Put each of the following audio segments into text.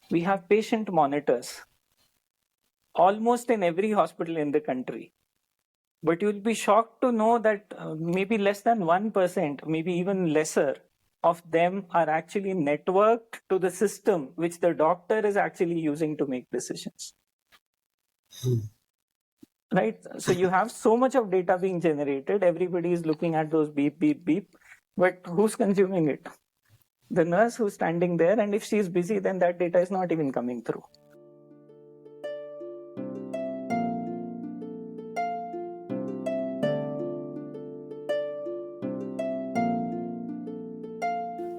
We have patient monitors almost in every hospital in the country. But you'll be shocked to know that maybe less than 1%, maybe even lesser, of them are actually networked to the system which the doctor is actually using to make decisions. Right? So you have so much of data being generated. Everybody is looking at those beep, beep, beep. But who's consuming it? The nurse who's standing there. And if she's busy, then that data is not even coming through.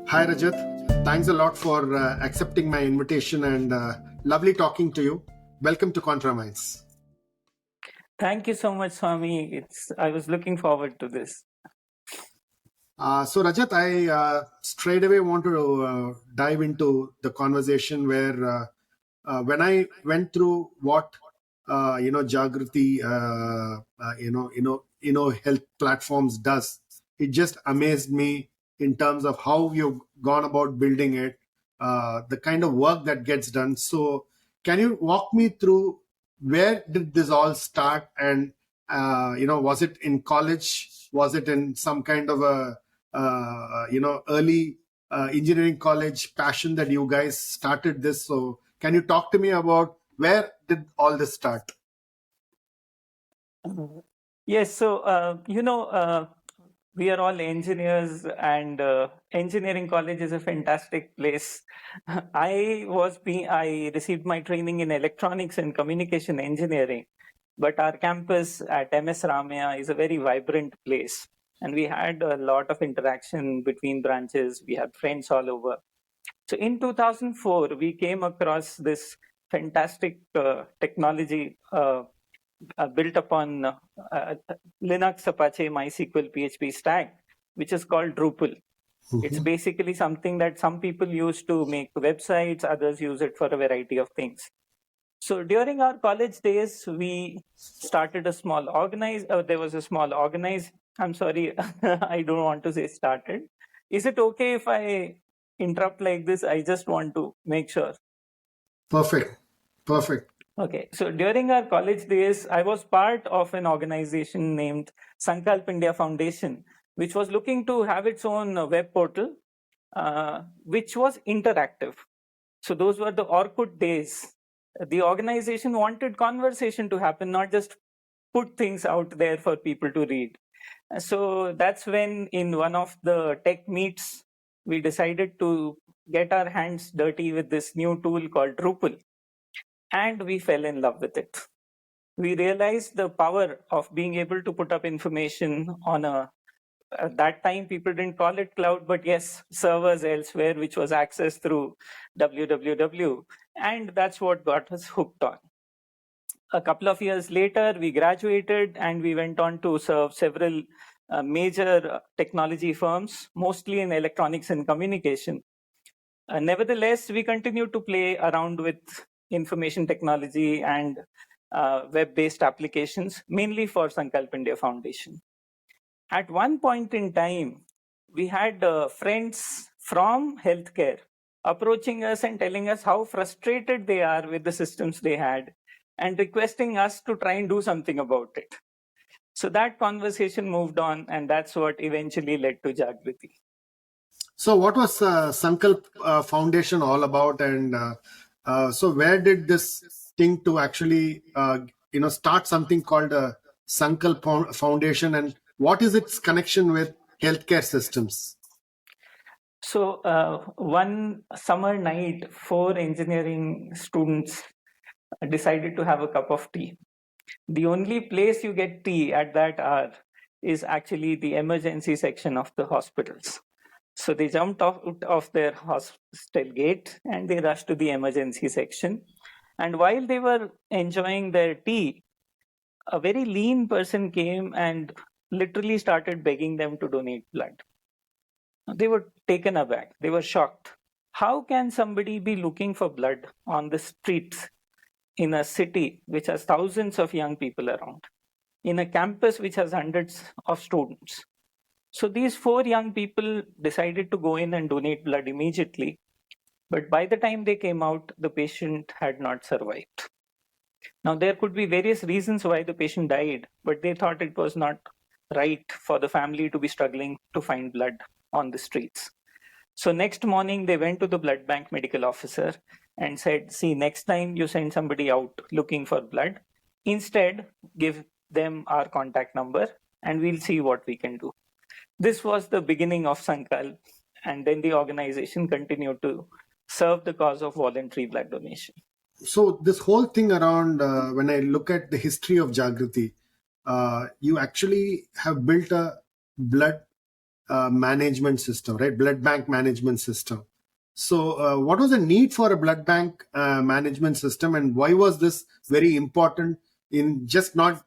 Hi, Rajat. Thanks a lot for accepting my invitation and lovely talking to you. Welcome to ContraMinds. Thank you so much, Swami. I was looking forward to this. So, Rajat, I straight away want to dive into the conversation where when I went through what Jagriti, health platforms does, it just amazed me in terms of how you've gone about building it, the kind of work that gets done. So, can you walk me through where did this all start? And was it in college? Was it in some kind of a early engineering college passion that you guys started this? So, can you talk to me about where did all this start? Yes, so we are all engineers, and engineering college is a fantastic place. I received my training in electronics and communication engineering, but our campus at MS Ramaya is a very vibrant place, and we had a lot of interaction between branches. We had friends all over. So in 2004, we came across this fantastic technology built upon Linux, Apache, MySQL, PHP stack, which is called Drupal. It's basically something that some people use to make websites, others use it for a variety of things. So during our college days, we started a small there was a small I'm sorry, I don't want to say started. Is it okay if I interrupt like this? I just want to make sure. Perfect. Okay, so during our college days, I was part of an organization named Sankalp India Foundation, which was looking to have its own web portal, which was interactive. So those were the Orkut days. The organization wanted conversation to happen, not just put things out there for people to read. So that's when in one of the tech meets, we decided to get our hands dirty with this new tool called Drupal. And we fell in love with it. We realized the power of being able to put up information on at that time people didn't call it cloud, but yes, servers elsewhere, which was accessed through www. And that's what got us hooked on. A couple of years later, we graduated and we went on to serve several major technology firms, mostly in electronics and communication. Nevertheless, we continued to play around with information technology and web-based applications, mainly for Sankalp India Foundation. At one point in time, we had friends from healthcare approaching us and telling us how frustrated they are with the systems they had and requesting us to try and do something about it. So that conversation moved on, and that's what eventually led to Jagriti. So, what was Sankalp Foundation all about, and so where did this thing to actually start something called a Sankalp Foundation, and what is its connection with healthcare systems? So one summer night, 4 engineering students decided to have a cup of tea. The only place you get tea at that hour is actually the emergency section of the hospitals. So they jumped out of their hostel gate and they rushed to the emergency section. And while they were enjoying their tea, a very lean person came and literally started begging them to donate blood. They were taken aback. They were shocked. How can somebody be looking for blood on the streets in a city which has thousands of young people around, in a campus which has hundreds of students? So these 4 young people decided to go in and donate blood immediately. But by the time they came out, the patient had not survived. Now, there could be various reasons why the patient died, but they thought it was not right for the family to be struggling to find blood on the streets. So next morning, they went to the blood bank medical officer and said, see, next time you send somebody out looking for blood, instead give them our contact number and we'll see what we can do. This was the beginning of Sankalp, and then the organization continued to serve the cause of voluntary blood donation. So this whole thing around, when I look at the history of Jagriti, you actually have built a blood management system, right? Blood bank management system. So what was the need for a blood bank management system, and why was this very important in just not,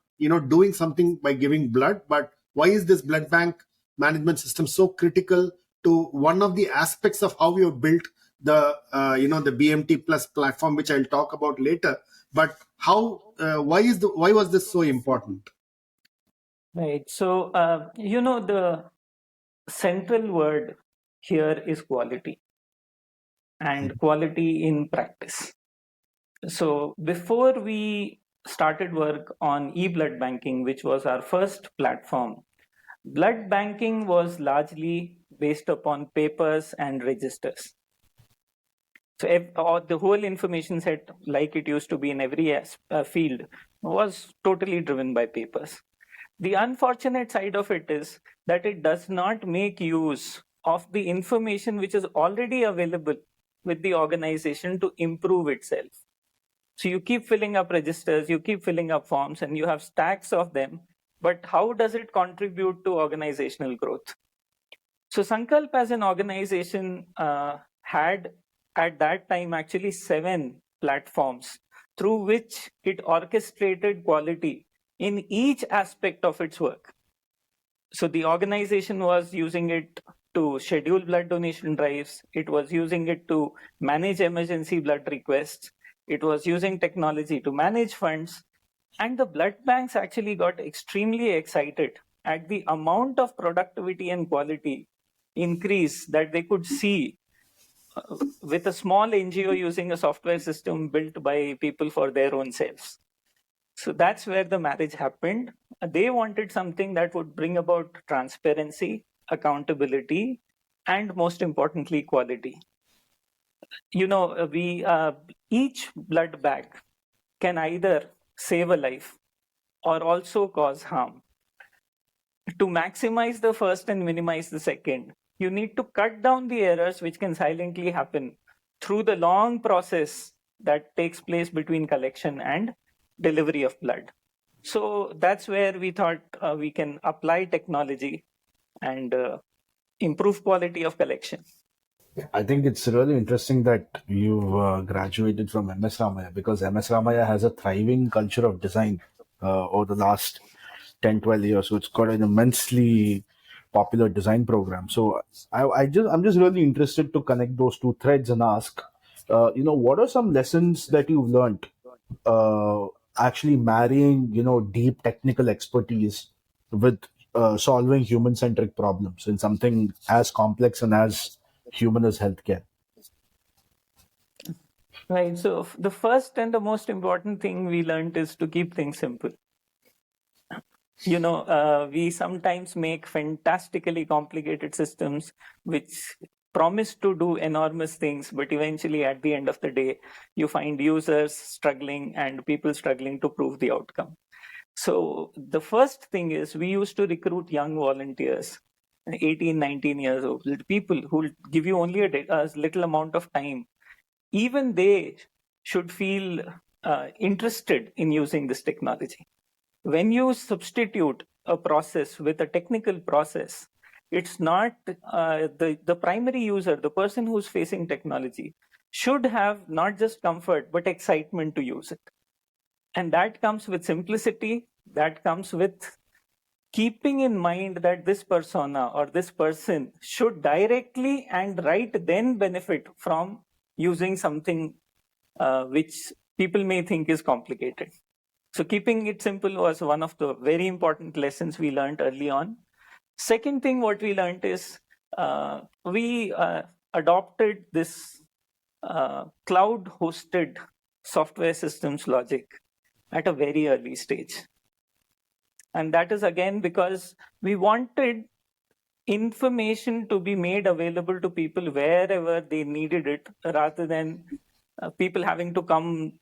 doing something by giving blood, but why is this blood bank management system so critical to one of the aspects of how you have built the the BMTPLUS platform, which I'll talk about later. But why was this so important? Right. So the central word here is quality, and quality in practice. So before we started work on e-blood banking, which was our first platform, blood banking was largely based upon papers and registers. So the whole information set, like it used to be in every field, was totally driven by papers. The unfortunate side of it is that it does not make use of the information which is already available with the organization to improve itself. So you keep filling up registers, you keep filling up forms, and you have stacks of them. But how does it contribute to organizational growth? So Sankalp as an organization had at that time actually 7 platforms through which it orchestrated quality in each aspect of its work. So the organization was using it to schedule blood donation drives. It was using it to manage emergency blood requests. It was using technology to manage funds. And the blood banks actually got extremely excited at the amount of productivity and quality increase that they could see with a small NGO using a software system built by people for their own selves. So that's where the marriage happened. They wanted something that would bring about transparency, accountability, and most importantly, quality. We each blood bag can either save a life or also cause harm. To maximize the first and minimize the second, you need to cut down the errors which can silently happen through the long process that takes place between collection and delivery of blood. So that's where we thought we can apply technology and improve quality of collection. I think it's really interesting that you've graduated from MS Ramaya, because MS Ramaya has a thriving culture of design over the last 10, 12 years. So it's got an immensely popular design program. So I'm just really interested to connect those two threads and ask, what are some lessons that you've learned uh, actually marrying, deep technical expertise with solving human-centric problems in something as complex and as human as healthcare? Right. So the first and the most important thing we learned is to keep things simple. We sometimes make fantastically complicated systems which promise to do enormous things, but eventually at the end of the day, you find users struggling and people struggling to prove the outcome. So the first thing is we used to recruit young volunteers, 18, 19 years old, people who will give you only a little amount of time. Even they should feel interested in using this technology. When you substitute a process with a technical process, it's not the primary user, the person who's facing technology, should have not just comfort, but excitement to use it. And that comes with simplicity, that comes with keeping in mind that this persona or this person should directly and right then benefit from using something which people may think is complicated. So keeping it simple was one of the very important lessons we learned early on. Second thing, what we learned is we adopted this cloud hosted software systems logic at a very early stage. And that is again because we wanted information to be made available to people wherever they needed it, rather than people having to come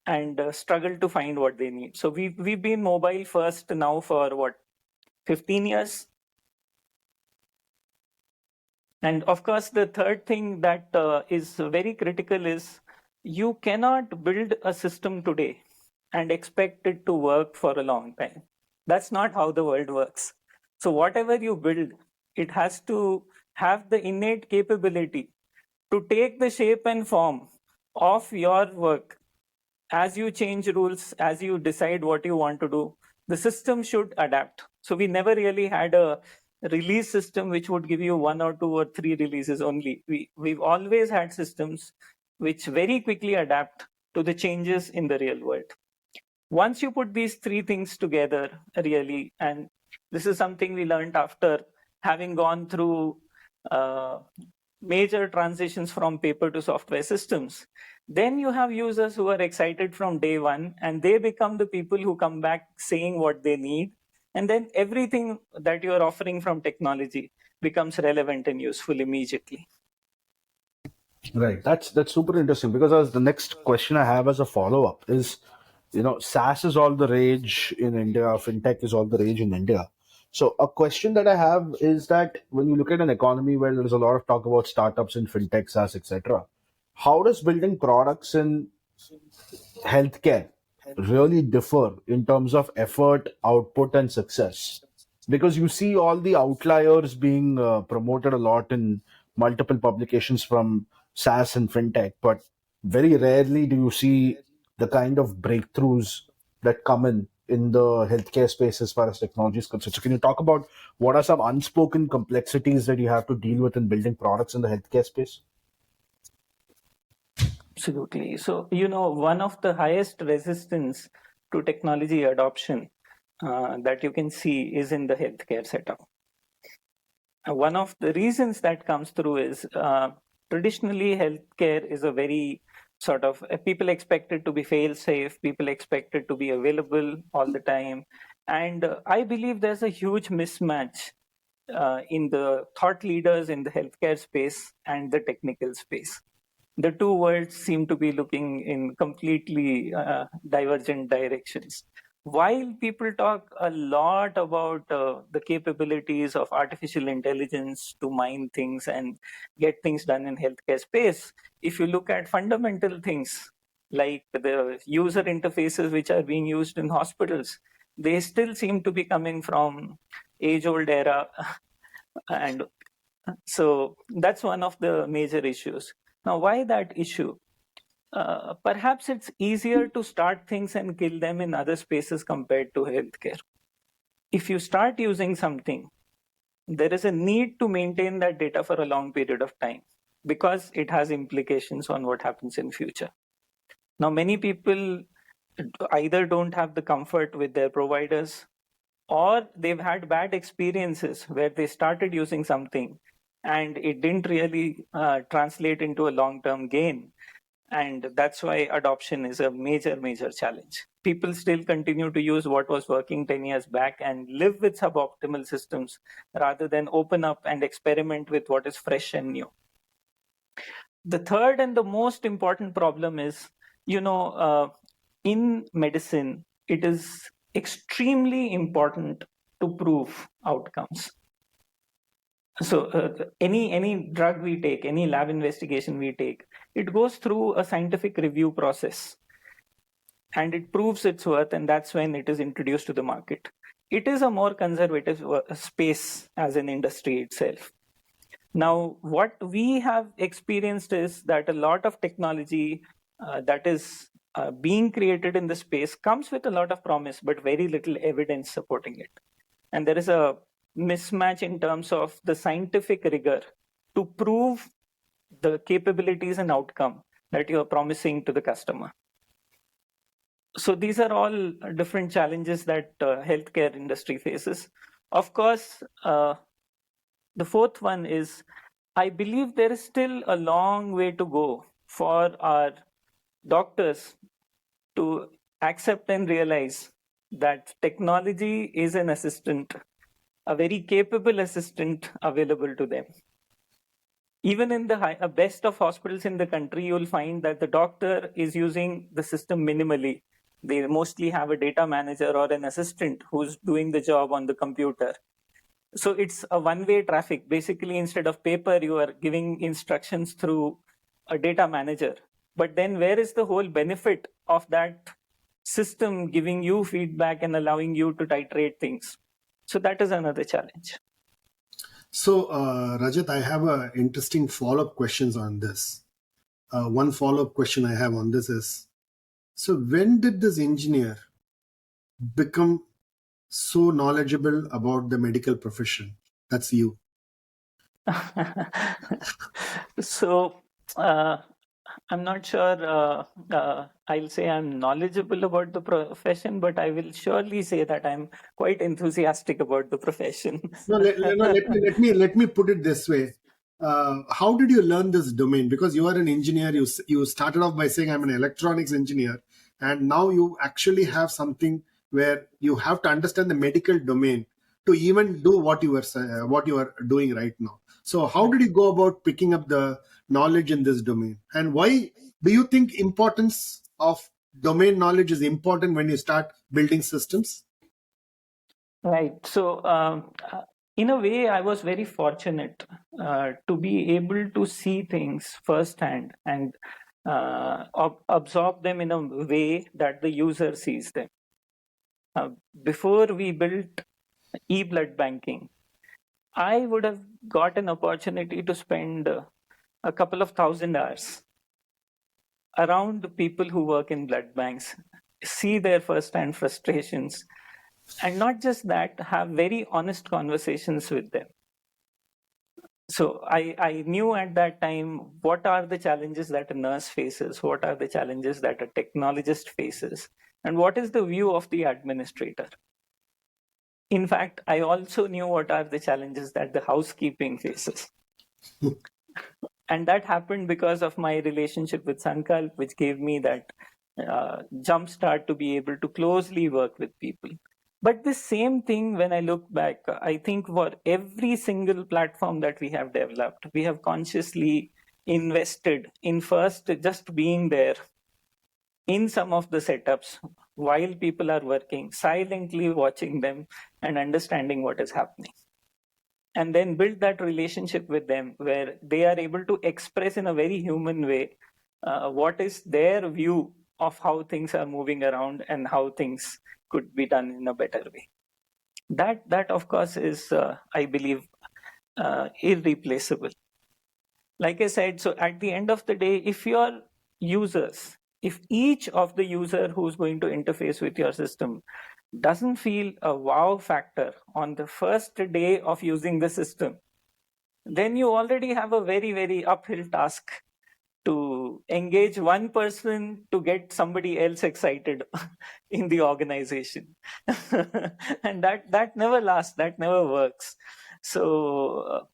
and struggle to find what they need. So we've been mobile first now for what, 15 years? And of course, the third thing that is very critical is you cannot build a system today and expect it to work for a long time. That's not how the world works. So whatever you build, it has to have the innate capability to take the shape and form of your work. As you change rules, as you decide what you want to do, the system should adapt. So we never really had a release system which would give you 1 or 2 or 3 releases only. We've always had systems which very quickly adapt to the changes in the real world. Once you put these 3 things together, really, and this is something we learned after having gone through major transitions from paper to software systems, then you have users who are excited from day one, and they become the people who come back saying what they need. And then everything that you are offering from technology becomes relevant and useful immediately. Right. That's super interesting, because as the next question I have as a follow up is, SaaS is all the rage in India, fintech is all the rage in India. So a question that I have is that when you look at an economy where there's a lot of talk about startups in fintech, SaaS, etc., how does building products in healthcare really differ in terms of effort, output, and success? Because you see all the outliers being promoted a lot in multiple publications from SaaS and fintech, but very rarely do you see the kind of breakthroughs that come in the healthcare space as far as technology is concerned. So can you talk about what are some unspoken complexities that you have to deal with in building products in the healthcare space? Absolutely. So, one of the highest resistance to technology adoption that you can see is in the healthcare setup. One of the reasons that comes through is traditionally healthcare is a very sort of people expect it to be fail safe, people expect it to be available all the time. And I believe there's a huge mismatch in the thought leaders in the healthcare space and the technical space. The two worlds seem to be looking in completely divergent directions. While people talk a lot about the capabilities of artificial intelligence to mine things and get things done in healthcare space, if you look at fundamental things like the user interfaces which are being used in hospitals, they still seem to be coming from age-old era. And so that's one of the major issues. Now, why that issue? Perhaps it's easier to start things and kill them in other spaces compared to healthcare. If you start using something, there is a need to maintain that data for a long period of time because it has implications on what happens in future. Now, many people either don't have the comfort with their providers, or they've had bad experiences where they started using something and it didn't really translate into a long-term gain. And that's why adoption is a major, major challenge. People still continue to use what was working 10 years back and live with suboptimal systems rather than open up and experiment with what is fresh and new. The third and the most important problem is, in medicine, it is extremely important to prove outcomes. So any drug we take, any lab investigation we take, it goes through a scientific review process and it proves its worth, and that's when it is introduced to the market. It is a more conservative space as an industry itself. Now, what we have experienced is that a lot of technology that is being created in the space comes with a lot of promise, but very little evidence supporting it. And there is a mismatch in terms of the scientific rigor to prove the capabilities and outcome that you are promising to the customer. So these are all different challenges that healthcare industry faces. Of course, the fourth one is, I believe there is still a long way to go for our doctors to accept and realize that technology is an assistant, a very capable assistant available to them. Even in the best of hospitals in the country, you'll find that the doctor is using the system minimally. They mostly have a data manager or an assistant who's doing the job on the computer. So it's a one-way traffic. Basically, instead of paper, you are giving instructions through a data manager. But then where is the whole benefit of that system giving you feedback and allowing you to titrate things? So that is another challenge. So, Rajat, I have interesting follow-up questions on this. One follow-up question I have on this is, so when did this engineer become so knowledgeable about the medical profession? That's you. So I'm not sure I'll say I'm knowledgeable about the profession, but I will surely say that I'm quite enthusiastic about the profession. No, let me put it this way. How did you learn this domain? Because you are an engineer. You started off by saying I'm an electronics engineer, and now you actually have something where you have to understand the medical domain to even do what you are doing right now. So how did you go about picking up the knowledge in this domain, and why do you think importance of domain knowledge is important when you start building systems? Right. So, in a way, I was very fortunate to be able to see things firsthand and absorb them in a way that the user sees them. Before we built e-blood banking, I would have got an opportunity to spend a couple of 1,000 hours around people who work in blood banks, see their first-hand frustrations, and not just that, have very honest conversations with them. So I knew at that time what are the challenges that a nurse faces, what are the challenges that a technologist faces, and what is the view of the administrator. In fact, I also knew what are the challenges that the housekeeping faces. And that happened because of my relationship with Sankalp, which gave me that jump start to be able to closely work with people. But the same thing, when I look back, I think for every single platform that we have developed, we have consciously invested in first just being there in some of the setups while people are working, silently watching them and understanding what is happening. And then build that relationship with them where they are able to express in a very human way what is their view of how things are moving around and how things could be done in a better way. That of course is, I believe, irreplaceable. Like I said, so at the end of the day, if your users, if each of the user who's going to interface with your system doesn't feel a wow factor on the first day of using the system, then you already have a very, very uphill task to engage one person to get somebody else excited in the organization. And that never lasts, that never works. So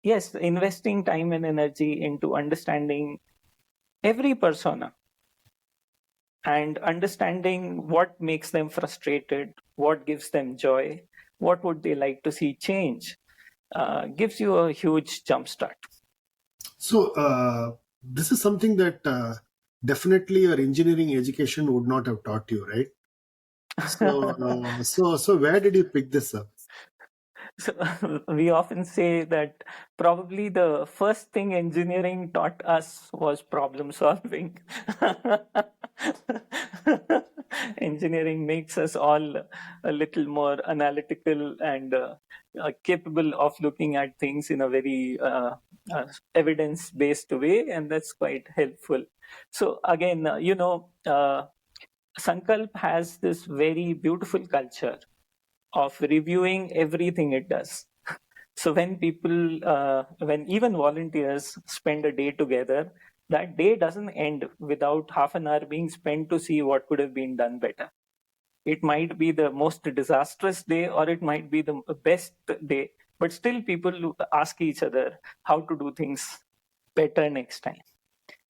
yes, investing time and energy into understanding every persona and understanding what makes them frustrated, what gives them joy, what would they like to see change, gives you a huge jumpstart. So this is something that definitely your engineering education would not have taught you, right? So where did you pick this up? So we often say that probably the first thing engineering taught us was problem solving. Engineering makes us all a little more analytical and capable of looking at things in a very evidence-based way, and that's quite helpful. So again, Sankalp has this very beautiful culture of reviewing everything it does. So when people, when even volunteers spend a day together, that day doesn't end without half an hour being spent to see what could have been done better. It might be the most disastrous day or it might be the best day, but still people ask each other how to do things better next time.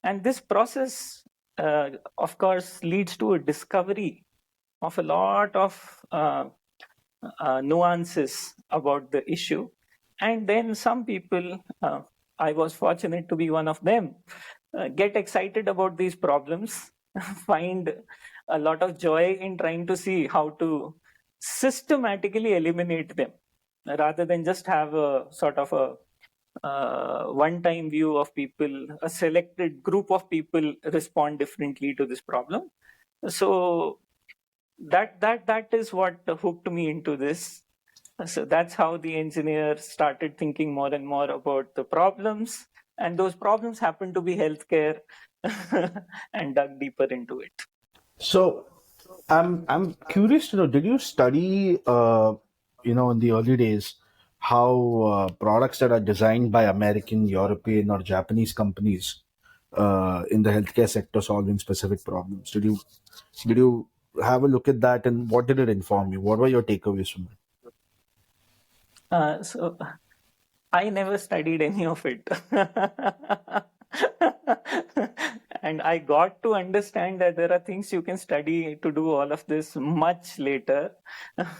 And this process, of course, leads to a discovery of a lot of nuances about the issue. And then some people, I was fortunate to be one of them, get excited about these problems, find a lot of joy in trying to see how to systematically eliminate them, rather than just have a sort of a one-time view of people, a selected group of people respond differently to this problem. So that is what hooked me into this. So that's how the engineer started thinking more and more about the problems, and those problems happen to be healthcare, and dug deeper into it. So I'm curious to know, did you study, in the early days, how products that are designed by American, European, or Japanese companies in the healthcare sector solving specific problems? Did you have a look at that, and what did it inform you? What were your takeaways from it? So I never studied any of it. And I got to understand that there are things you can study to do all of this much later,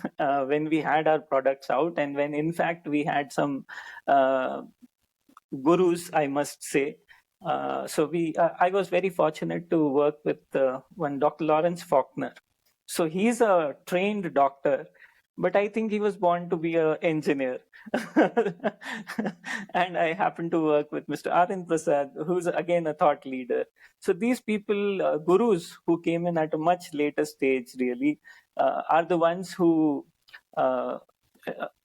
when we had our products out, and when in fact we had some gurus, I must say. I was very fortunate to work with one Dr. Lawrence Faulkner. So he's a trained doctor, but I think he was born to be an engineer. And I happened to work with Mr. Arvind Prasad, who's again a thought leader. So these people, gurus who came in at a much later stage, really, are the ones who uh,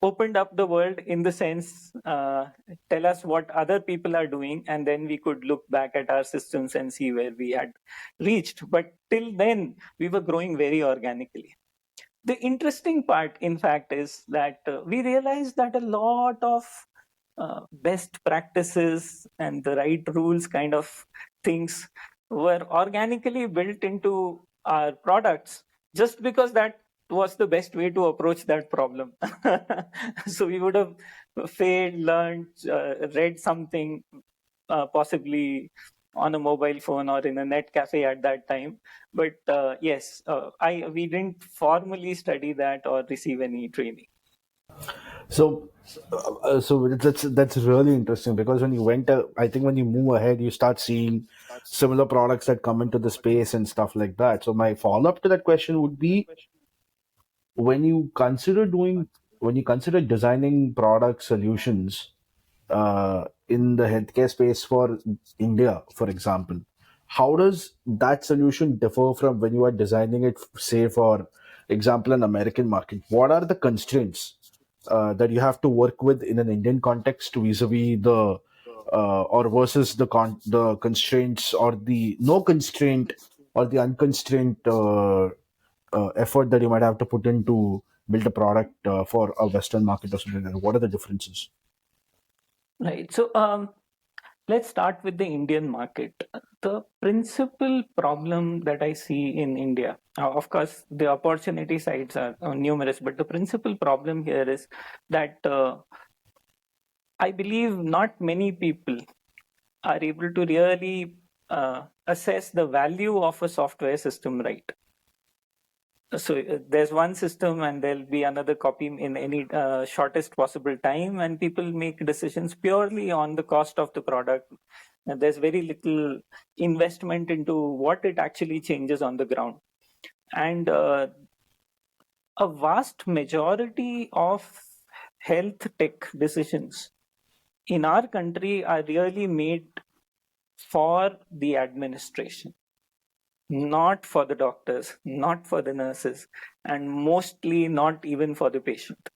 opened up the world, in the sense, tell us what other people are doing, and then we could look back at our systems and see where we had reached. But till then, we were growing very organically. The interesting part, in fact, is that we realized that a lot of best practices and the right rules kind of things were organically built into our products, just because that was the best way to approach that problem. So we would have failed, learned, read something, possibly on a mobile phone or in a net cafe at that time. But yes, we didn't formally study that or receive any training. So that's really interesting, because when you I think when you move ahead, you start seeing similar products that come into the space and stuff like that. So my follow up to that question would be, when you consider designing product solutions in the healthcare space for India, for example, how does that solution differ from when you are designing it, say, for example, an American market? What are the constraints that you have to work with in an Indian context vis-a-vis or versus the constraints, or the no constraint, or the unconstrained effort that you might have to put in to build a product for a Western market or something like that? What are the differences? Right. So let's start with the Indian market. The principal problem that I see in India, of course, the opportunity sides are numerous, but the principal problem here is that I believe not many people are able to really assess the value of a software system, right? So there's one system and there'll be another copy in any shortest possible time, and people make decisions purely on the cost of the product. And there's very little investment into what it actually changes on the ground. And a vast majority of health tech decisions in our country are really made for the administration, not for the doctors, not for the nurses, and mostly not even for the patient.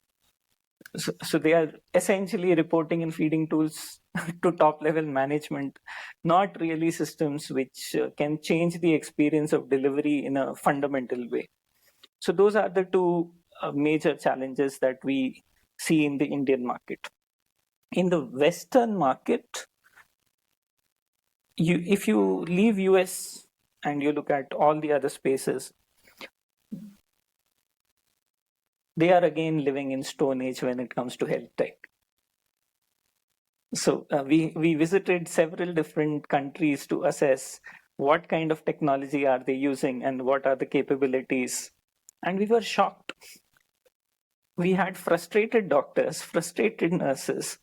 So they are essentially reporting and feeding tools to top level management, not really systems which can change the experience of delivery in a fundamental way. So those are the two major challenges that we see in the Indian market. In the Western market, if you leave US and you look at all the other spaces, they are again living in Stone Age when it comes to health tech. So we visited several different countries to assess what kind of technology are they using and what are the capabilities. And we were shocked. We had frustrated doctors, frustrated nurses,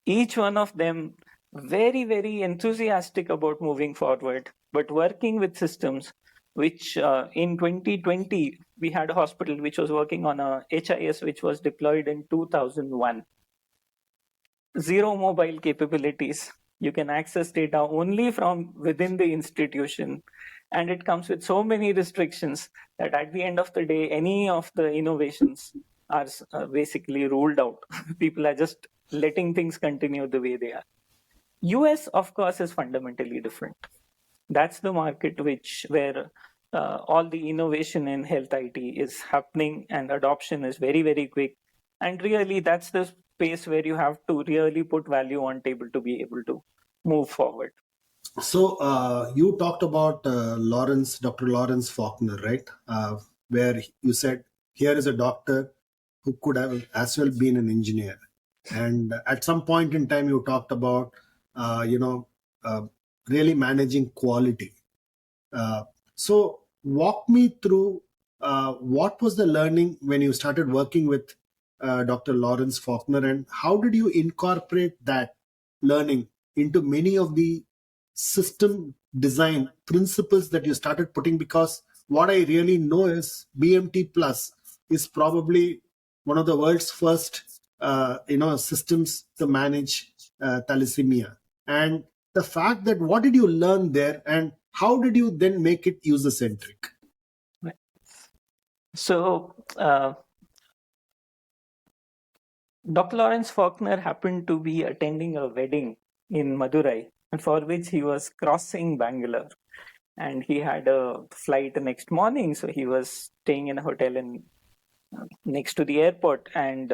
each one of them very, very enthusiastic about moving forward, but working with systems which in 2020, we had a hospital which was working on a HIS which was deployed in 2001. Zero mobile capabilities. You can access data only from within the institution. And it comes with so many restrictions that at the end of the day, any of the innovations are basically ruled out. People are just letting things continue the way they are. US, of course, is fundamentally different. That's the market where all the innovation in health IT is happening and adoption is very, very quick. And really, that's the space where you have to really put value on table to be able to move forward. So you talked about Dr. Lawrence Faulkner, right? Where you said here is a doctor who could have as well been an engineer. And at some point in time, you talked about, really managing quality. So walk me through what was the learning when you started working with Dr. Lawrence Faulkner, and how did you incorporate that learning into many of the system design principles that you started putting? Because what I really know is BMTPLUS is probably one of the world's first systems to manage thalassemia. And the fact that what did you learn there, and how did you then make it user centric? So Dr. Lawrence Faulkner happened to be attending a wedding in Madurai, for which he was crossing Bangalore. And he had a flight the next morning, so he was staying in a hotel next to the airport. And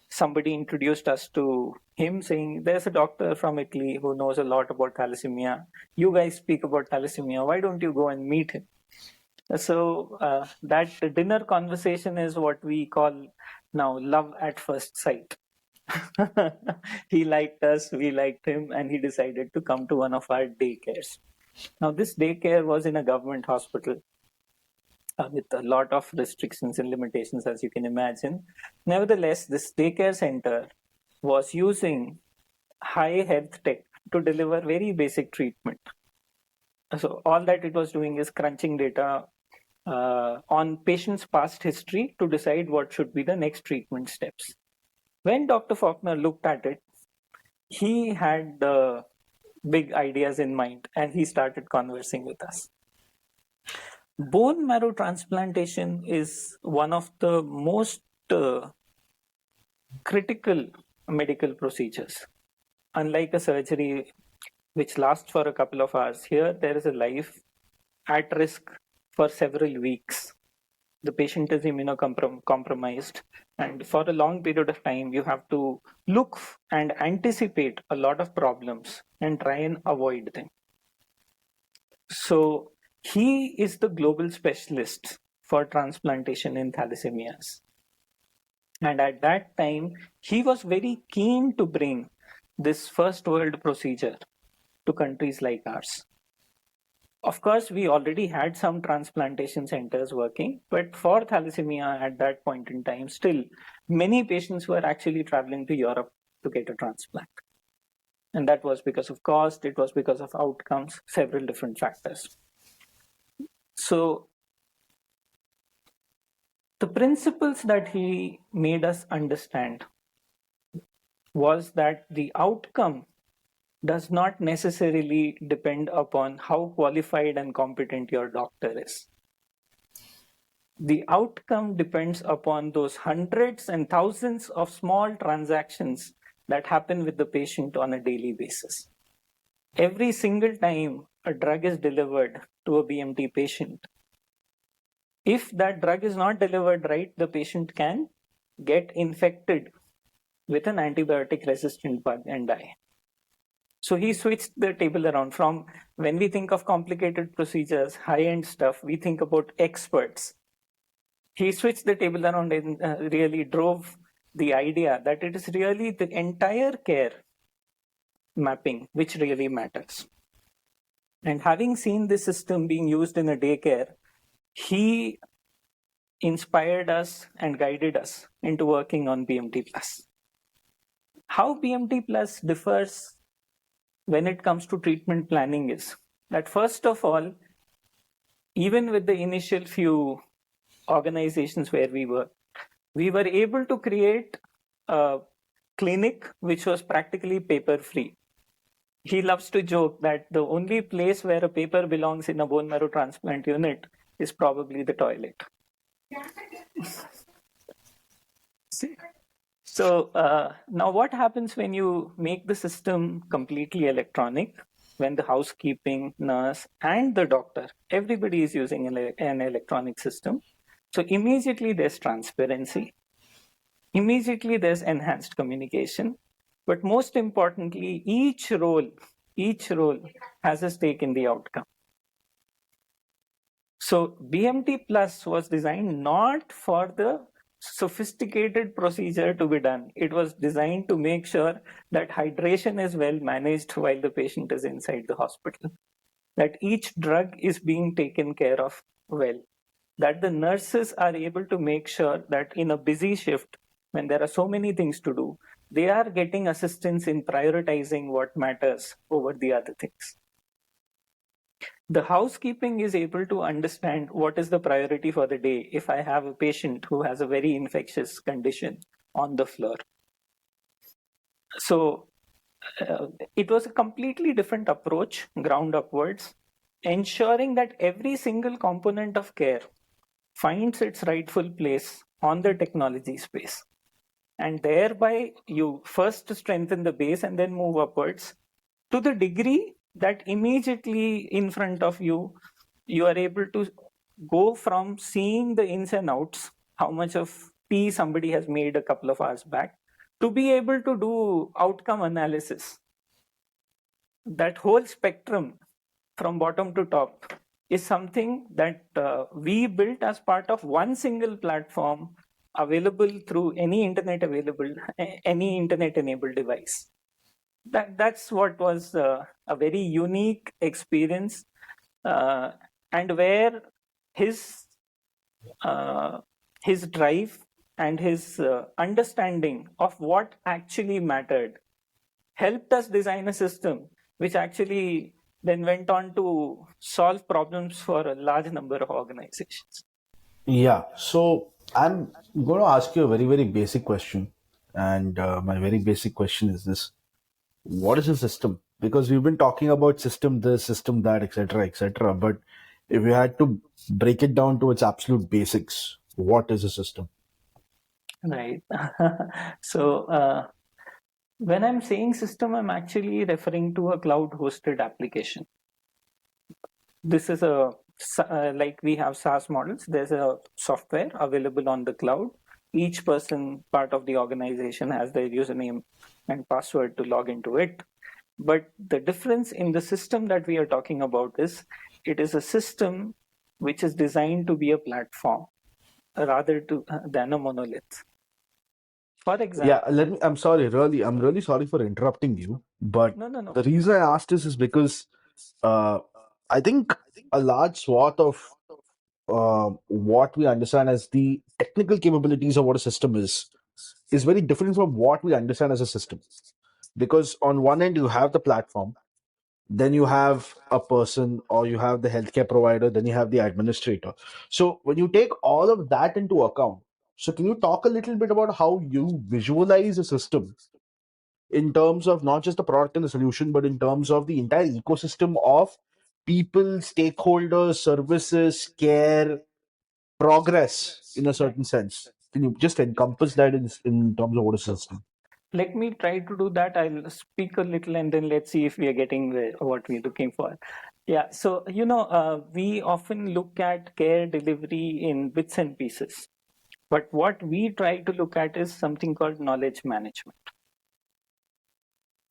somebody introduced us to him, saying, "There's a doctor from Italy who knows a lot about thalassemia. You guys speak about thalassemia. Why don't you go and meet him?" So that dinner conversation is what we call now love at first sight. He liked us, we liked him, and he decided to come to one of our daycares. Now, this daycare was in a government hospital with a lot of restrictions and limitations, as you can imagine. Nevertheless, this daycare center was using high health tech to deliver very basic treatment. So all that it was doing is crunching data on patients' past history to decide what should be the next treatment steps. When Dr. Faulkner looked at it, he had big ideas in mind and he started conversing with us. Bone marrow transplantation is one of the most critical medical procedures. Unlike a surgery which lasts for a couple of hours, here there is a life at risk for several weeks. The patient is immunocompromised, and for a long period of time, you have to look and anticipate a lot of problems and try and avoid them. So he is the global specialist for transplantation in thalassemias. And at that time, he was very keen to bring this first world procedure to countries like ours. Of course, we already had some transplantation centers working, but for thalassemia at that point in time, still many patients were actually traveling to Europe to get a transplant. And that was because of cost, it was because of outcomes, several different factors. So the principles that he made us understand was that the outcome does not necessarily depend upon how qualified and competent your doctor is. The outcome depends upon those hundreds and thousands of small transactions that happen with the patient on a daily basis. Every single time a drug is delivered to a BMT patient, if that drug is not delivered right, the patient can get infected with an antibiotic resistant bug and die. So he switched the table around. From when we think of complicated procedures, high-end stuff, we think about experts. He switched the table around and really drove the idea that it is really the entire care mapping, which really matters. And having seen this system being used in a daycare, he inspired us and guided us into working on BMTPLUS. How BMTPLUS differs when it comes to treatment planning is that, first of all, even with the initial few organizations where we were able to create a clinic which was practically paper free. He loves to joke that the only place where a paper belongs in a bone marrow transplant unit is probably the toilet. So now what happens when you make the system completely electronic? When the housekeeping, nurse, and the doctor, everybody is using an electronic system. So immediately there's transparency. Immediately there's enhanced communication. But most importantly, each role has a stake in the outcome. So BMTPLUS was designed not for the sophisticated procedure to be done. It was designed to make sure that hydration is well managed while the patient is inside the hospital, that each drug is being taken care of well, that the nurses are able to make sure that in a busy shift, when there are so many things to do, they are getting assistance in prioritizing what matters over the other things. The housekeeping is able to understand what is the priority for the day if I have a patient who has a very infectious condition on the floor. So it was a completely different approach, ground upwards, ensuring that every single component of care finds its rightful place on the technology space. And thereby you first strengthen the base and then move upwards to the degree that immediately in front of you, you are able to go from seeing the ins and outs, how much of tea somebody has made a couple of hours back, to be able to do outcome analysis. That whole spectrum from bottom to top is something that we built as part of one single platform available through any internet enabled device. That's what was a very unique experience, and where his drive and his understanding of what actually mattered helped us design a system which actually then went on to solve problems for a large number of organizations. Yeah, so I'm going to ask you a very, very basic question. And my very basic question is this: what is a system? Because we've been talking about system this, system that, etc., etc. But if you had to break it down to its absolute basics, what is a system? Right. So when I'm saying system, I'm actually referring to a cloud hosted application. This is like we have SaaS models, there's a software available on the cloud. Each person, part of the organization, has their username and password to log into it. But the difference in the system that we are talking about is it is a system which is designed to be a platform rather than a monolith. For example, I'm sorry, I'm really sorry for interrupting you. But no. the reason I asked this is because uh, I think a large swath of what we understand as the technical capabilities of what a system is very different from what we understand as a system. Because on one end, you have the platform, then you have a person, or you have the healthcare provider, then you have the administrator. So when you take all of that into account, so can you talk a little bit about how you visualize a system in terms of not just the product and the solution, but in terms of the entire ecosystem of people, stakeholders, services, care, progress in a certain sense? Can you just encompass that in terms of what a system? Let me try to do that. I'll speak a little and then let's see if we are getting what we're looking for. Yeah, so, we often look at care delivery in bits and pieces. But what we try to look at is something called knowledge management.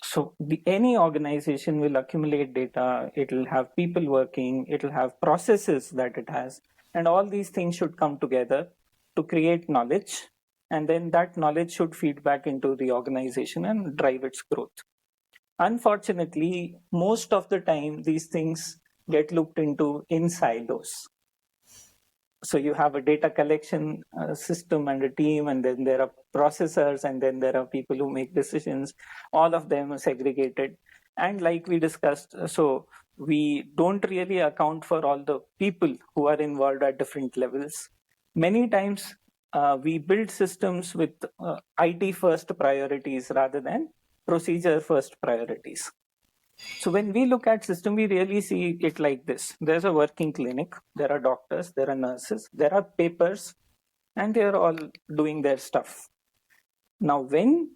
So any organization will accumulate data, it'll have people working, it'll have processes that it has, and all these things should come together to create knowledge. And then that knowledge should feed back into the organization and drive its growth. Unfortunately, most of the time, these things get looked into in silos. So you have a data collection system and a team, and then there are processors, and then there are people who make decisions. All of them are segregated. And like we discussed, so we don't really account for all the people who are involved at different levels. Many times we build systems with IT first priorities rather than procedure first priorities. So when we look at system, we really see it like this. There's a working clinic, there are doctors, there are nurses, there are papers, and they are all doing their stuff. Now, when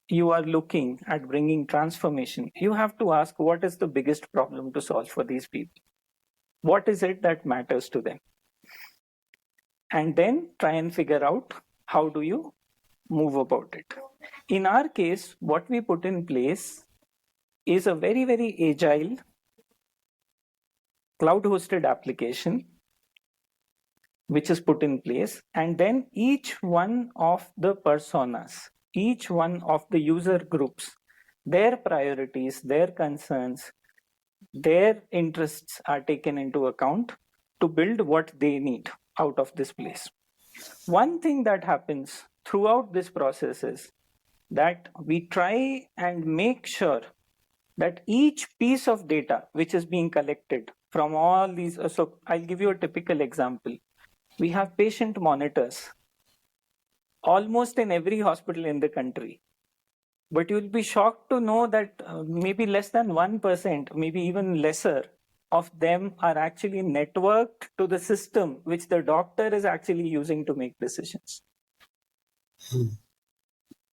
you are looking at bringing transformation, you have to ask, what is the biggest problem to solve for these people? What is it that matters to them? And then try and figure out how do you move about it. In our case, what we put in place is a very, very agile cloud-hosted application which is put in place, and then each one of the personas, each one of the user groups, their priorities, their concerns, their interests are taken into account to build what they need out of this place. One thing that happens throughout this process is that we try and make sure that each piece of data which is being collected from all these, so I'll give you a typical example. We have patient monitors almost in every hospital in the country. But you'll be shocked to know that maybe less than 1%, maybe even lesser, of them are actually networked to the system which the doctor is actually using to make decisions.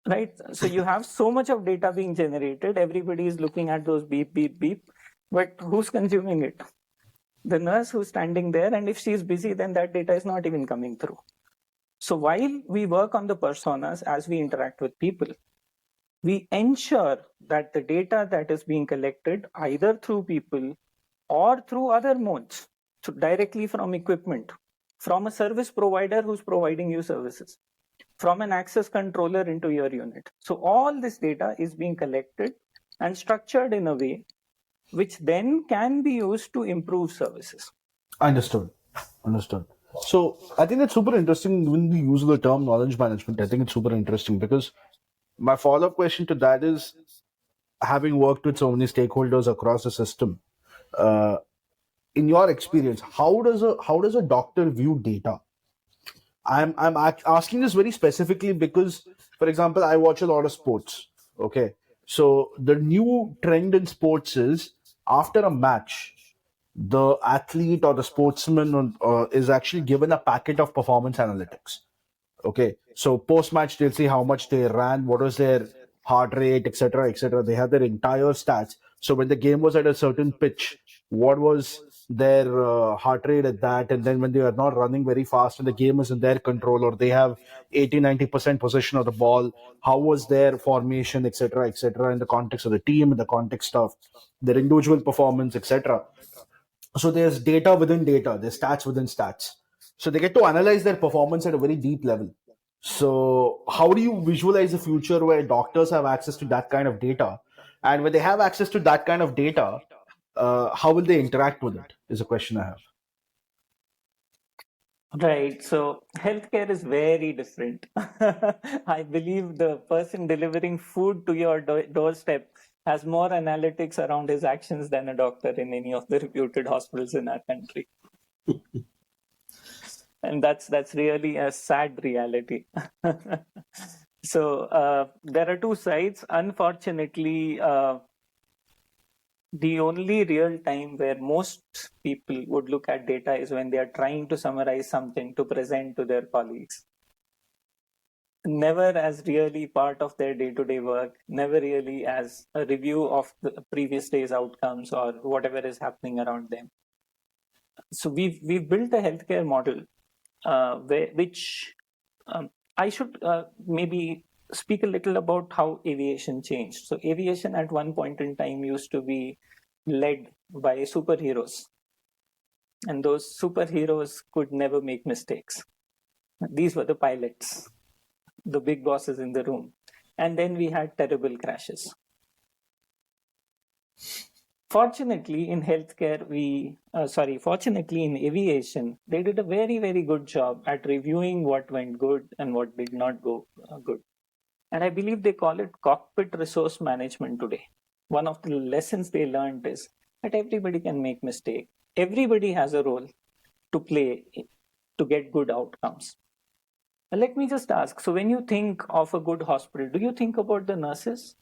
Right? So you have so much of data being generated, everybody is looking at those beep, beep, beep, but who's consuming it? The nurse who's standing there, and if she's busy, then that data is not even coming through. So while we work on the personas as we interact with people, we ensure that the data that is being collected either through people or through other modes, so directly from equipment, from a service provider who's providing you services, from an access controller into your unit. So all this data is being collected and structured in a way which then can be used to improve services. Understood. So I think that's super interesting when we use the term knowledge management. I think it's super interesting because my follow-up question to that is, having worked with so many stakeholders across the system, uh, in your experience, how does a doctor view data? I'm asking this very specifically because, for example, I watch a lot of sports. Okay, so the new trend in sports is, after a match, the athlete or the sportsman is actually given a packet of performance analytics. Okay, so post match they'll see how much they ran, what was their heart rate, etc., etc. They have their entire stats. So when the game was at a certain pitch, what was their heart rate at that, and then when they are not running very fast and the game is in their control, or they have 80-90% possession of the ball, how was their formation, etc., etc., in the context of the team, in the context of their individual performance, etc. So there's data within data, there's stats within stats. So they get to analyze their performance at a very deep level. So how do you visualize a future where doctors have access to that kind of data? And when they have access to that kind of data, how will they interact with it? Is a question I have. Right. So healthcare is very different. I believe the person delivering food to your doorstep has more analytics around his actions than a doctor in any of the reputed hospitals in our country. And that's really a sad reality. So there are two sides. Unfortunately, the only real time where most people would look at data is when they are trying to summarize something to present to their colleagues. Never as really part of their day-to-day work, never really as a review of the previous day's outcomes or whatever is happening around them. So we've built a healthcare model which I should maybe speak a little about how aviation changed. So aviation at one point in time used to be led by superheroes, and those superheroes could never make mistakes. These were the pilots, the big bosses in the room. And then we had terrible crashes. Fortunately, in healthcare, fortunately in aviation, they did a very, very good job at reviewing what went good and what did not go good. And I believe they call it cockpit resource management today. One of the lessons they learned is that everybody can make mistakes. Everybody has a role to play to get good outcomes. Let me just ask, so when you think of a good hospital, do you think about the nurses?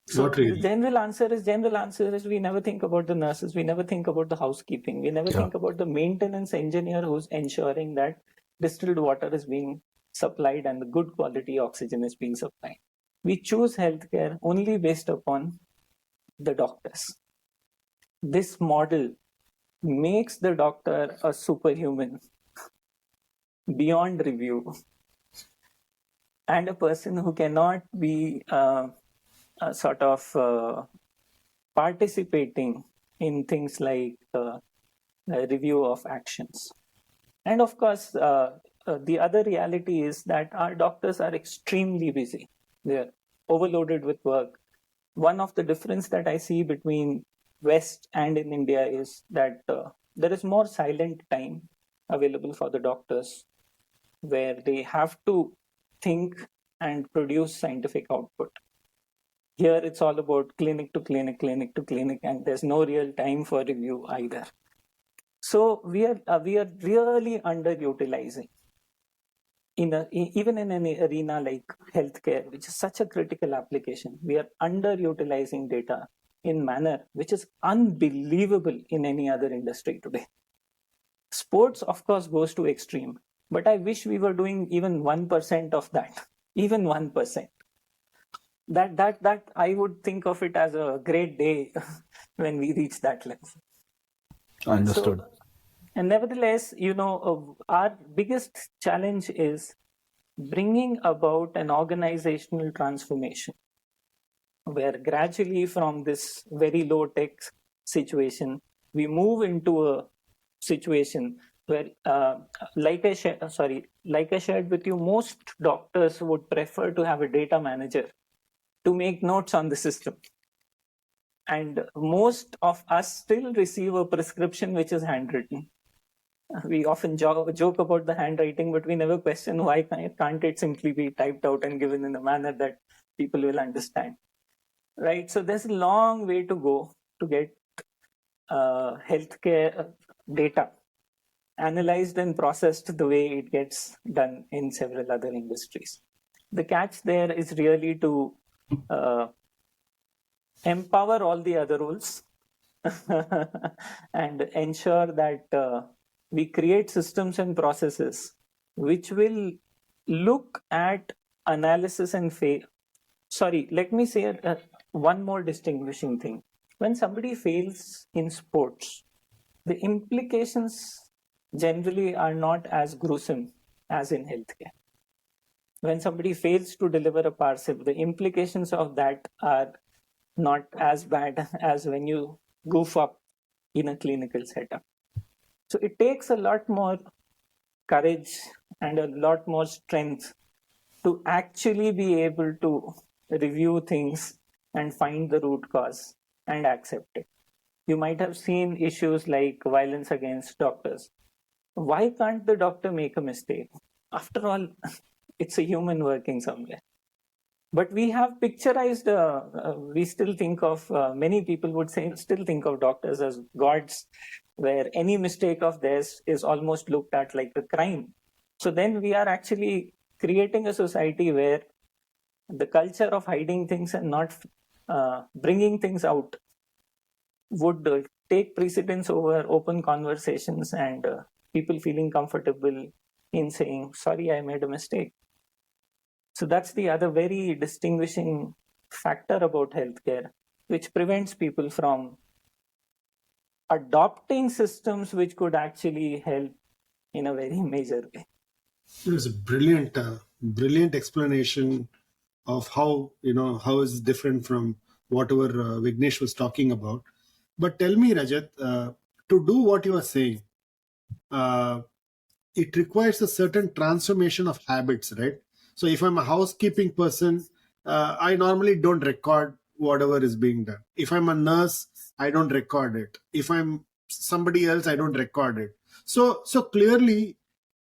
So Not really. the general answer is we never think about the nurses, we never think about the housekeeping, we never think about the maintenance engineer who's ensuring that distilled water is being supplied and the good quality oxygen is being supplied. We choose healthcare only based upon the doctors. This model makes the doctor a superhuman beyond review and a person who cannot be sort of participating in things like review of actions. And of course, the other reality is that our doctors are extremely busy. They're overloaded with work. One of the difference that I see between West and in India is that there is more silent time available for the doctors, where they have to think and produce scientific output. Here it's all about clinic to clinic, and there's no real time for review either. So we are really underutilizing even in an arena like healthcare, which is such a critical application. We are underutilizing data in manner which is unbelievable in any other industry today. Sports, of course, goes to extreme, but I wish we were doing even 1% of that, even 1%. That I would think of it as a great day when we reach that level. Understood. So, and nevertheless, our biggest challenge is bringing about an organizational transformation where gradually from this very low tech situation, we move into a situation where, like I shared with you, most doctors would prefer to have a data manager to make notes on the system. And most of us still receive a prescription which is handwritten. We often joke about the handwriting, but we never question why can't it simply be typed out and given in a manner that people will understand, right? So there's a long way to go to get healthcare data analyzed and processed the way it gets done in several other industries. The catch there is really to empower all the other roles and ensure that we create systems and processes which will look at analysis and let me say one more distinguishing thing. When somebody fails in sports, the implications generally are not as gruesome as in healthcare. When somebody fails to deliver a parcel, the implications of that are not as bad as when you goof up in a clinical setup. So it takes a lot more courage and a lot more strength to actually be able to review things and find the root cause and accept it. You might have seen issues like violence against doctors. Why can't the doctor make a mistake? After all, it's a human working somewhere. But we have picturized, we still think of, many people would say, still think of doctors as gods, where any mistake of theirs is almost looked at like a crime. So then we are actually creating a society where the culture of hiding things and not bringing things out would take precedence over open conversations and people feeling comfortable in saying, sorry, I made a mistake. So that's the other very distinguishing factor about healthcare, which prevents people from adopting systems which could actually help in a very major way. It was a brilliant explanation of how is different from whatever Vignesh was talking about. But tell me, Rajat, to do what you are saying, it requires a certain transformation of habits, right? So if I'm a housekeeping person, I normally don't record whatever is being done. If I'm a nurse, I don't record it. If I'm somebody else, I don't record it. So clearly,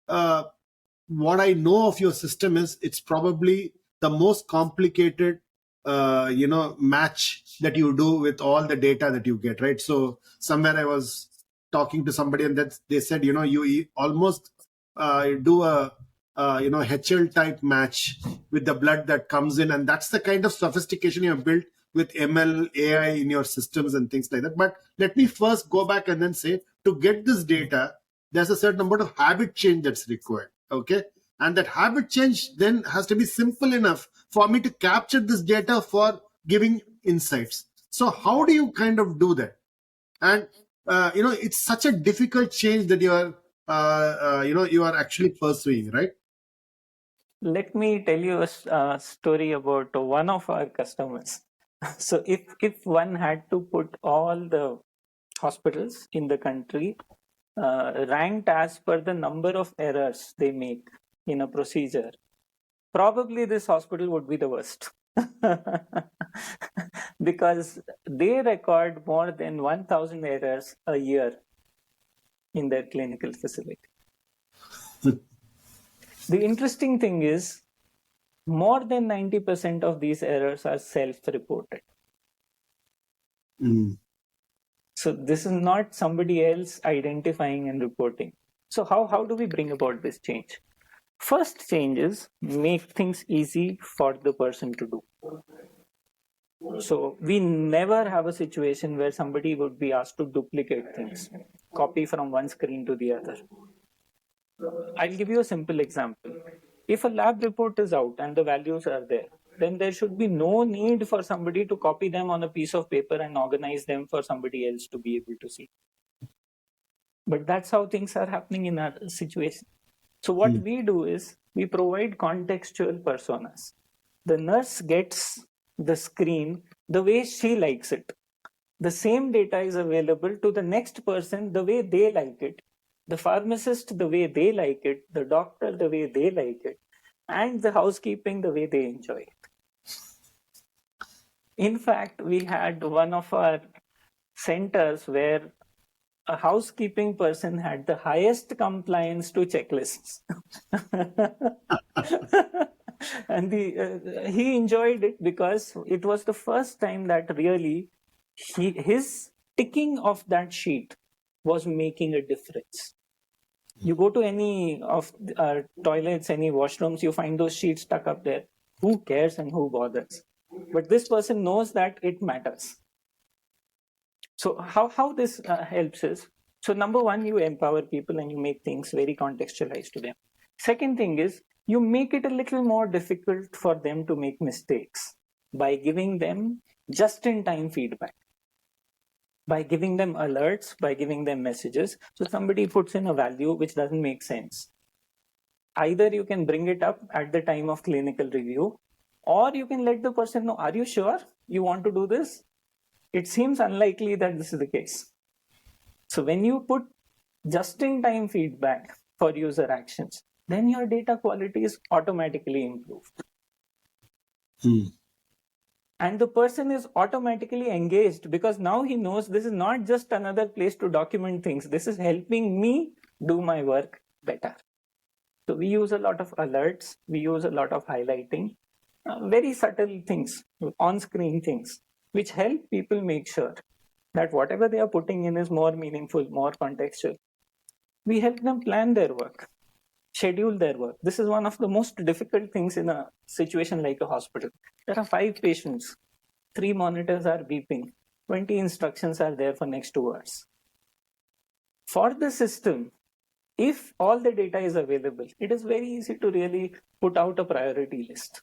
what I know of your system is it's probably the most complicated, match that you do with all the data that you get, right? So somewhere I was talking to somebody and that they said, you almost do a HL type match with the blood that comes in, and that's the kind of sophistication you have built with ML, AI in your systems and things like that. But let me first go back and then say, to get this data, there's a certain amount of habit change that's required. Okay. And that habit change then has to be simple enough for me to capture this data for giving insights. So how do you kind of do that? And, it's such a difficult change that you are actually pursuing, right? Let me tell you a story about one of our customers. So if one had to put all the hospitals in the country ranked as per the number of errors they make in a procedure, probably this hospital would be the worst. Because they record more than 1,000 errors a year in their clinical facility. The interesting thing is, more than 90% of these errors are self-reported. So this is not somebody else identifying and reporting. So how do we bring about this change? First change is make things easy for the person to do. So we never have a situation where somebody would be asked to duplicate things, copy from one screen to the other. I'll give you a simple example. If a lab report is out and the values are there, then there should be no need for somebody to copy them on a piece of paper and organize them for somebody else to be able to see. But that's how things are happening in our situation. So what we do is we provide contextual personas. The nurse gets the screen the way she likes it. The same data is available to the next person the way they like it. The pharmacist the way they like it, the doctor the way they like it, and the housekeeping the way they enjoy it. In fact, we had one of our centers where a housekeeping person had the highest compliance to checklists. And he enjoyed it because it was the first time that really his ticking of that sheet was making a difference. You go to any of our toilets, any washrooms, you find those sheets stuck up there. Who cares and who bothers? But this person knows that it matters. So how this helps is, so number one, you empower people and you make things very contextualized to them. Second thing is, you make it a little more difficult for them to make mistakes by giving them just-in-time feedback, by giving them alerts, by giving them messages. So somebody puts in a value which doesn't make sense. Either you can bring it up at the time of clinical review, or you can let the person know, are you sure you want to do this? It seems unlikely that this is the case. So when you put just-in-time feedback for user actions, then your data quality is automatically improved. And the person is automatically engaged because now he knows this is not just another place to document things. This is helping me do my work better. So we use a lot of alerts. We use a lot of highlighting, very subtle things, on-screen things, which help people make sure that whatever they are putting in is more meaningful, more contextual. We help them plan their work, schedule their work. This is one of the most difficult things in a situation like a hospital. There are 5 patients, 3 monitors are beeping, 20 instructions are there for next 2 hours. For the system, if all the data is available, it is very easy to really put out a priority list.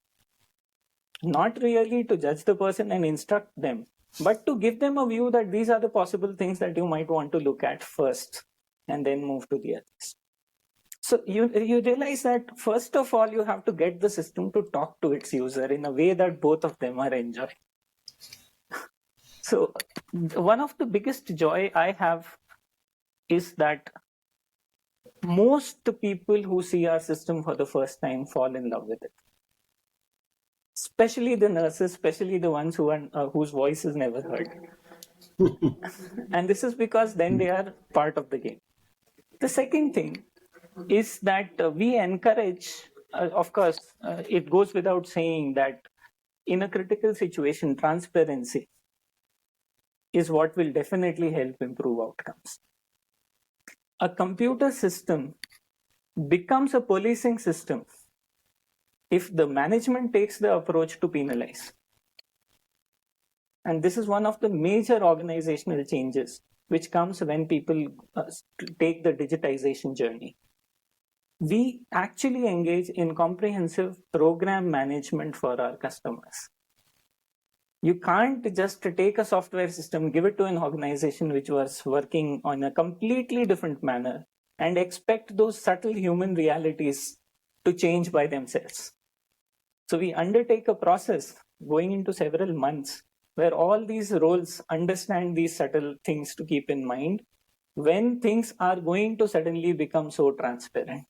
Not really to judge the person and instruct them, but to give them a view that these are the possible things that you might want to look at first and then move to the others. So you realize that first of all, you have to get the system to talk to its user in a way that both of them are enjoying. So one of the biggest joy I have is that most people who see our system for the first time fall in love with it. especially the nurses, especially the ones whose voice is never heard. And this is because then they are part of the game. The second thing is that we encourage, of course, it goes without saying that in a critical situation, transparency is what will definitely help improve outcomes. A computer system becomes a policing system if the management takes the approach to penalize. And this is one of the major organizational changes which comes when people take the digitization journey. We actually engage in comprehensive program management for our customers. You can't just take a software system, give it to an organization which was working on a completely different manner, and expect those subtle human realities to change by themselves. So we undertake a process going into several months where all these roles understand these subtle things to keep in mind when things are going to suddenly become so transparent,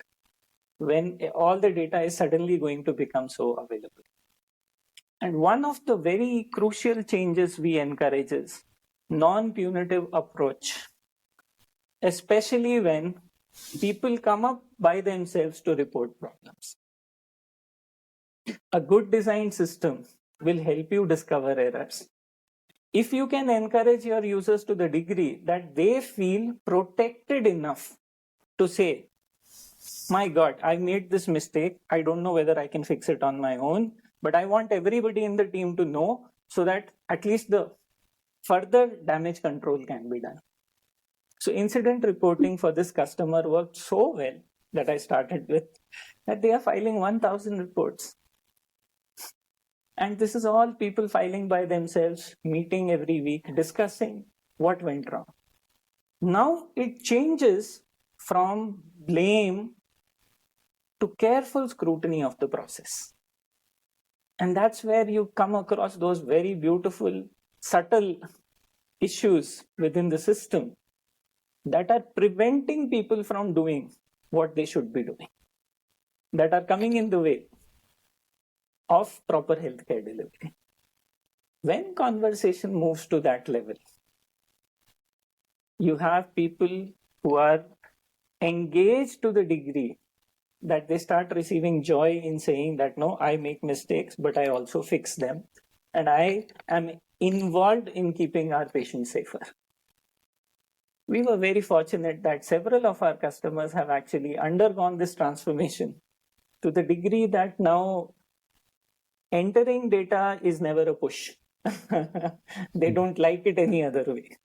when all the data is suddenly going to become so available. And one of the very crucial changes we encourage is non-punitive approach, especially when people come up by themselves to report problems. A good design system will help you discover errors. If you can encourage your users to the degree that they feel protected enough to say, my God, I made this mistake. I don't know whether I can fix it on my own, but I want everybody in the team to know so that at least the further damage control can be done. So incident reporting for this customer worked so well that I started with that they are filing 1,000 reports. And this is all people filing by themselves, meeting every week, discussing what went wrong. Now it changes from blame to careful scrutiny of the process. And that's where you come across those very beautiful, subtle issues within the system that are preventing people from doing what they should be doing, that are coming in the way of proper healthcare delivery. When conversation moves to that level, you have people who are engaged to the degree that they start receiving joy in saying that, no, I make mistakes, but I also fix them. And I am involved in keeping our patients safer. We were very fortunate that several of our customers have actually undergone this transformation to the degree that now entering data is never a push. They don't like it any other way.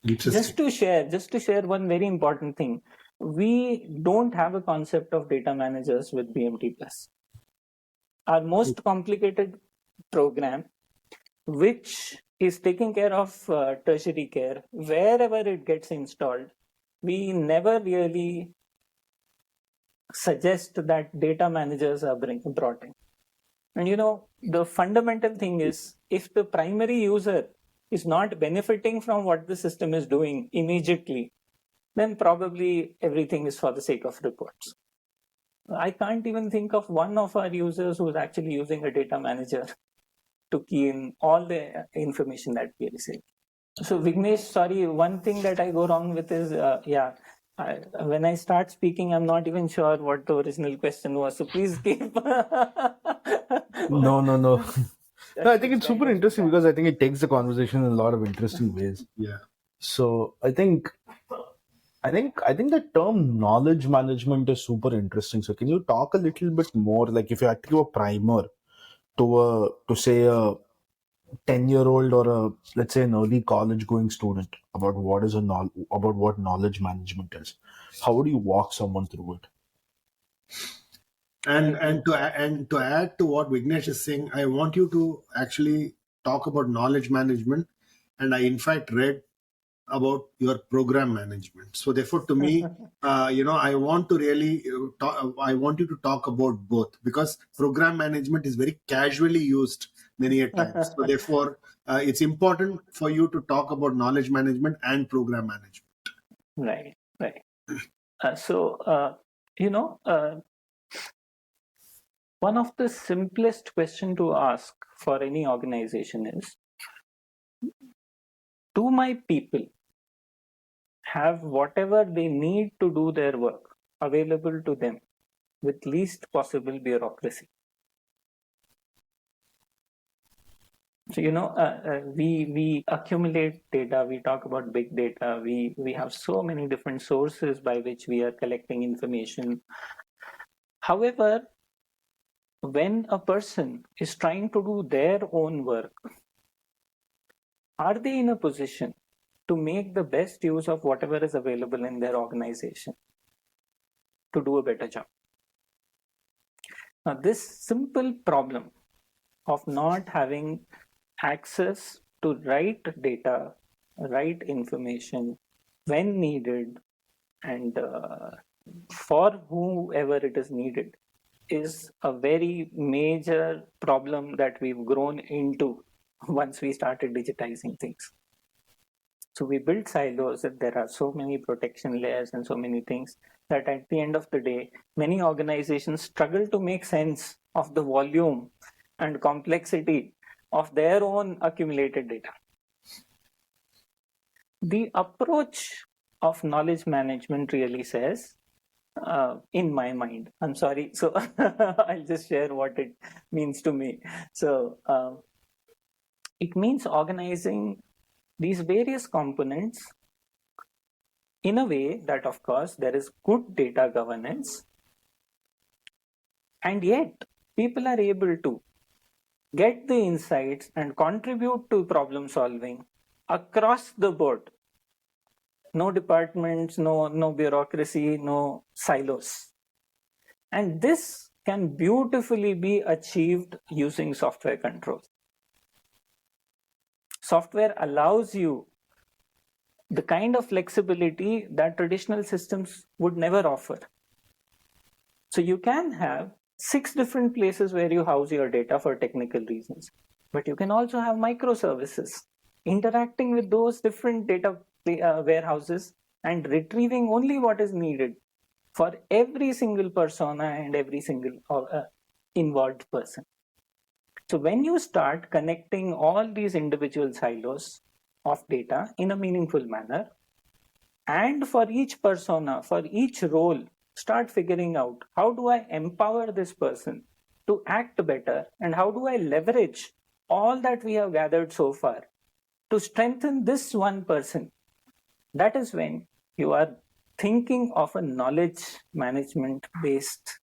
Just to share one very important thing. We don't have a concept of data managers with BMTPLUS. Our most complicated program, which is taking care of tertiary care, wherever it gets installed, we never really suggest that data managers are brought in. And the fundamental thing is, if the primary user is not benefiting from what the system is doing immediately, then probably everything is for the sake of reports. I can't even think of one of our users who's actually using a data manager to key in all the information that we receive. So Vignesh, sorry, one thing that I go wrong with is, when I start speaking, I'm not even sure what the original question was. So please keep. No. No, I think it's super interesting because I think it takes the conversation in a lot of interesting ways. Yeah. So I think the term knowledge management is super interesting. So can you talk a little bit more, like if you had to give a primer to say a 10-year-old or let's say an early college going student about what knowledge management is? How would you walk someone through it? And to add to what Vignesh is saying, I want you to actually talk about knowledge management, and I in fact read about your program management. So therefore, to me, I want to really I want you to talk about both, because program management is very casually used many a times. So therefore, it's important for you to talk about knowledge management and program management. Right. One of the simplest questions to ask for any organization is, do my people have whatever they need to do their work available to them with least possible bureaucracy? So, we accumulate data, we talk about big data, we have so many different sources by which we are collecting information. However, when a person is trying to do their own work, are they in a position to make the best use of whatever is available in their organization to do a better job? Now, this simple problem of not having access to right data, right information when needed, and for whoever it is needed is a very major problem that we've grown into once we started digitizing things. So we built silos, and there are so many protection layers and so many things that at the end of the day, many organizations struggle to make sense of the volume and complexity of their own accumulated data. The approach of knowledge management really says, in my mind, I'm sorry, so I'll just share what it means to me. So it means organizing these various components in a way that, of course, there is good data governance, and yet people are able to get the insights and contribute to problem solving across the board. No departments, no bureaucracy, no silos. And this can beautifully be achieved using software control. Software allows you the kind of flexibility that traditional systems would never offer. So you can have 6 different places where you house your data for technical reasons, but you can also have microservices interacting with those different data warehouses and retrieving only what is needed for every single persona and every single involved person. So when you start connecting all these individual silos of data in a meaningful manner, and for each persona, for each role, start figuring out, how do I empower this person to act better, and how do I leverage all that we have gathered so far to strengthen this one person? That is when you are thinking of a knowledge management based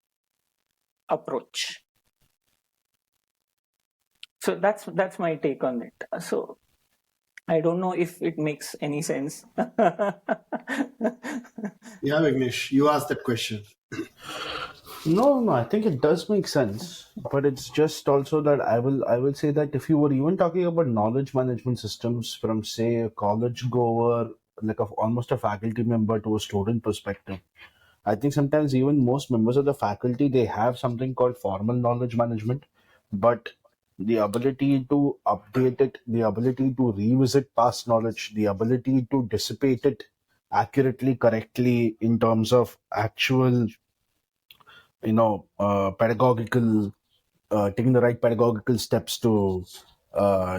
approach. So that's my take on it. So I don't know if it makes any sense. Yeah, Vignesh, you asked that question. No, I think it does make sense, but it's just also that I will say that if you were even talking about knowledge management systems from, say, a college goer, like almost a faculty member to a student perspective, I think sometimes even most members of the faculty, they have something called formal knowledge management, but the ability to update it, the ability to revisit past knowledge, the ability to dissipate it accurately, correctly in terms of actual, pedagogical, taking the right pedagogical steps to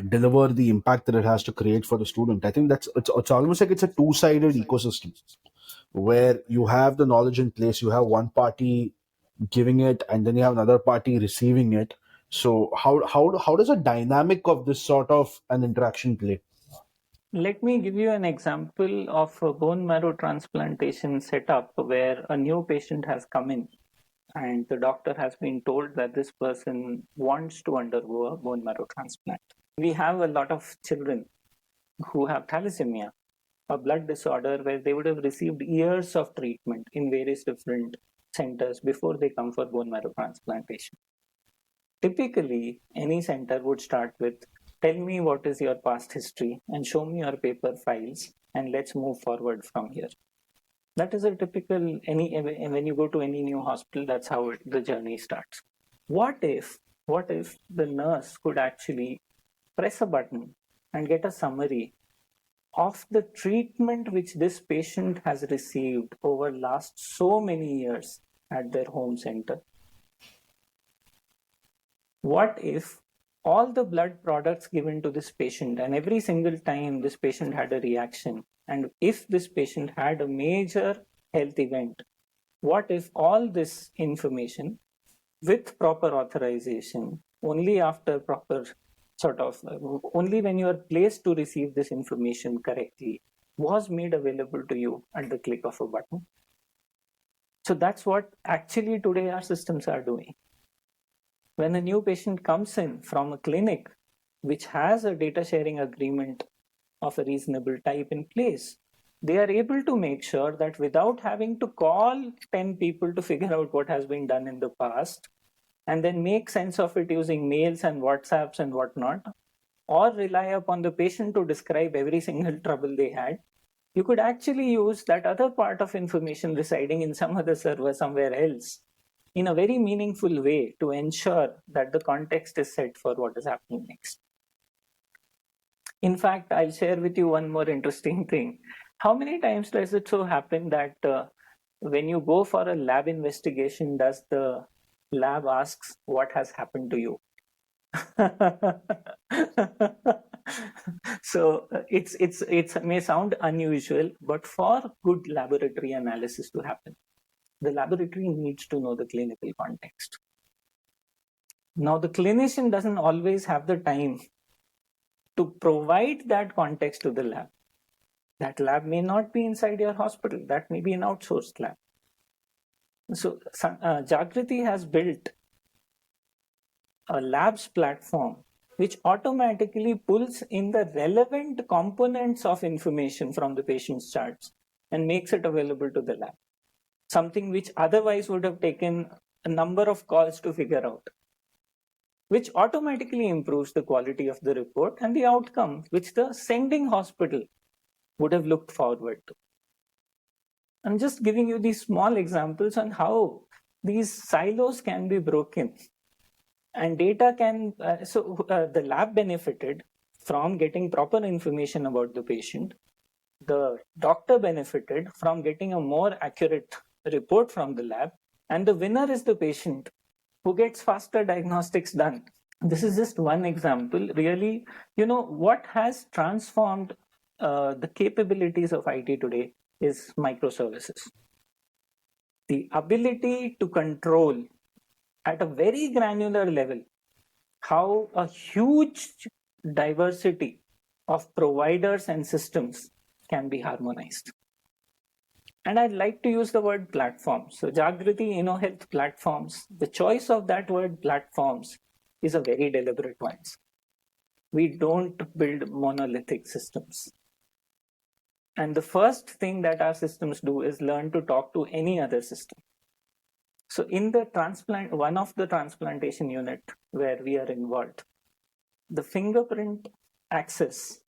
deliver the impact that it has to create for the student. I think it's almost like it's a two-sided ecosystem where you have the knowledge in place, you have one party giving it, and then you have another party receiving it. So how does a dynamic of this sort of an interaction play? Let me give you an example of a bone marrow transplantation setup where a new patient has come in and the doctor has been told that this person wants to undergo a bone marrow transplant. We have a lot of children who have thalassemia, a blood disorder where they would have received years of treatment in various different centers before they come for bone marrow transplantation. Typically, any center would start with, tell me what is your past history and show me your paper files, and let's move forward from here. That is a typical, when you go to any new hospital, that's how the journey starts. What if the nurse could actually press a button and get a summary of the treatment which this patient has received over last so many years at their home center? what if all the blood products given to this patient, and every single time this patient had a reaction, and if this patient had a major health event, what if all this information with proper authorization, only after proper only when you are placed to receive this information correctly, was made available to you at the click of a button? So that's what actually today our systems are doing. When a new patient comes in from a clinic which has a data sharing agreement of a reasonable type in place, they are able to make sure that without having to call 10 people to figure out what has been done in the past and then make sense of it using mails and WhatsApps and whatnot, or rely upon the patient to describe every single trouble they had, you could actually use that other part of information residing in some other server somewhere else in a very meaningful way to ensure that the context is set for what is happening next. In fact, I'll share with you one more interesting thing. How many times does it so happen that when you go for a lab investigation, does the lab asks what has happened to you? So it may sound unusual, but for good laboratory analysis to happen, the laboratory needs to know the clinical context. Now, the clinician doesn't always have the time to provide that context to the lab. That lab may not be inside your hospital. That may be an outsourced lab. So Jagriti has built a labs platform which automatically pulls in the relevant components of information from the patient's charts and makes it available to the lab. Something which otherwise would have taken a number of calls to figure out, which automatically improves the quality of the report and the outcome which the sending hospital would have looked forward to. I'm just giving you these small examples on how these silos can be broken. And data can, the lab benefited from getting proper information about the patient. The doctor benefited from getting a more accurate report from the lab. And the winner is the patient who gets faster diagnostics done. This is just one example. Really, what has transformed the capabilities of IT today is microservices. The ability to control at a very granular level how a huge diversity of providers and systems can be harmonized. And I'd like to use the word platforms. So Jagriti InnoHealth platforms, the choice of that word platforms is a very deliberate one. We don't build monolithic systems. And the first thing that our systems do is learn to talk to any other system. So in the one of the transplantation unit where we are involved, the fingerprint access,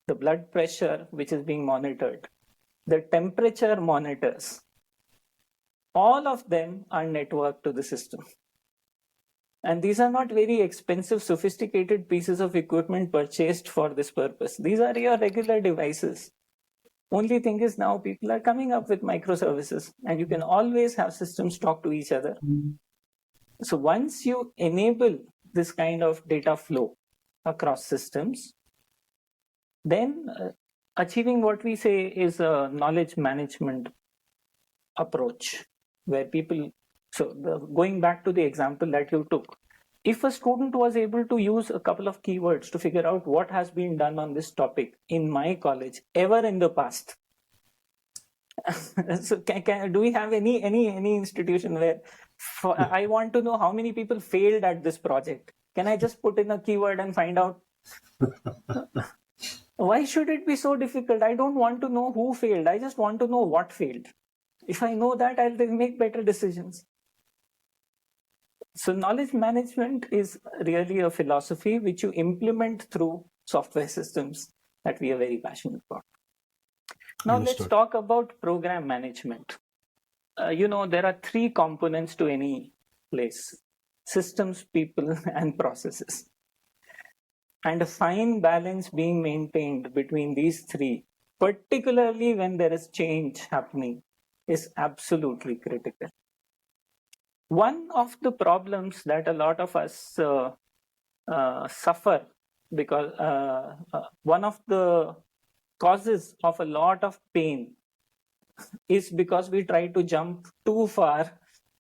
the blood pressure which is being monitored, the temperature monitors, all of them are networked to the system. And these are not very expensive, sophisticated pieces of equipment purchased for this purpose. These are your regular devices. Only thing is now people are coming up with microservices and you can always have systems talk to each other. So once you enable this kind of data flow across systems, then achieving what we say is a knowledge management approach where people, going back to the example that you took, if a student was able to use a couple of keywords to figure out what has been done on this topic in my college ever in the past, so do we have any institution where I want to know how many people failed at this project? Can I just put in a keyword and find out? Why should it be so difficult? I don't want to know who failed. I just want to know what failed. If I know that, I'll make better decisions. So knowledge management is really a philosophy which you implement through software systems that we are very passionate about. Now let's talk about program management. There are three components to any place: systems, people, and processes. And a fine balance being maintained between these three, particularly when there is change happening, is absolutely critical. One of the problems that a lot of us suffer, because one of the causes of a lot of pain is because we try to jump too far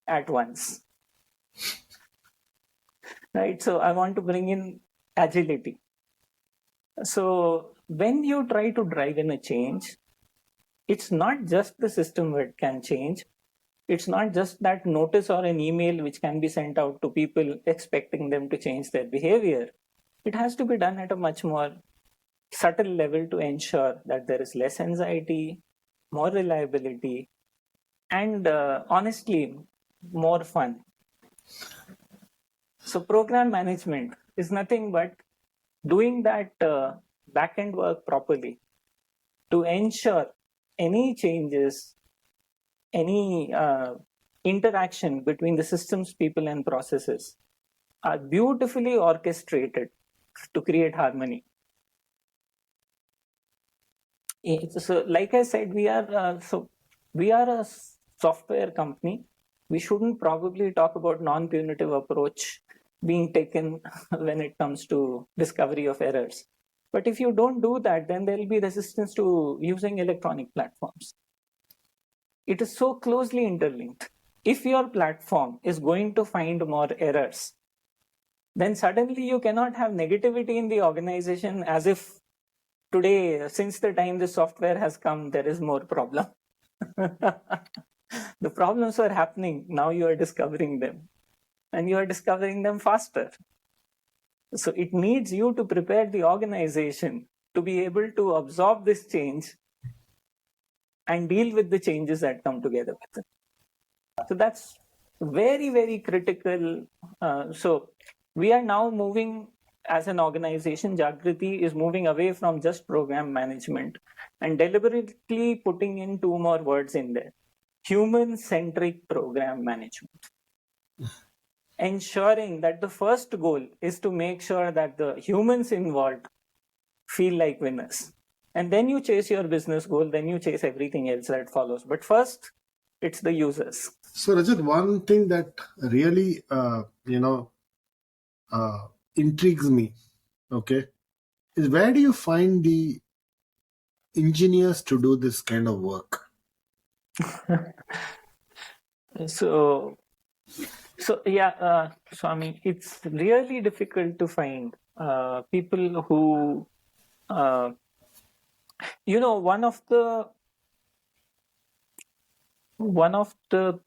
at once. Right? So I want to bring in agility. So when you try to drive in a change, it's not just the system that can change. It's not just that notice or an email which can be sent out to people expecting them to change their behavior. It has to be done at a much more subtle level to ensure that there is less anxiety, more reliability, and honestly, more fun. So program management is nothing but doing that back-end work properly to ensure any changes, any interaction between the systems, people, and processes are beautifully orchestrated to create harmony. So, like I said, we are a software company. We shouldn't probably talk about non-punitive approach being taken when it comes to discovery of errors. But if you don't do that, then there will be resistance to using electronic platforms. It is so closely interlinked. If your platform is going to find more errors, then suddenly you cannot have negativity in the organization as if today, since the time the software has come, there is more problem. The problems were happening. Now you are discovering them, and you are discovering them faster. So it needs you to prepare the organization to be able to absorb this change and deal with the changes that come together with it. So that's very, very critical. So we are now moving as an organization. Jagriti is moving away from just program management and deliberately putting in two more words in there: human-centric program management. Ensuring that the first goal is to make sure that the humans involved feel like winners. And then you chase your business goal, then you chase everything else that follows. But first, it's the users. So, Rajat, one thing that really, intrigues me, okay, is where do you find the engineers to do this kind of work? So yeah, Swami, it's really difficult to find people who, one of the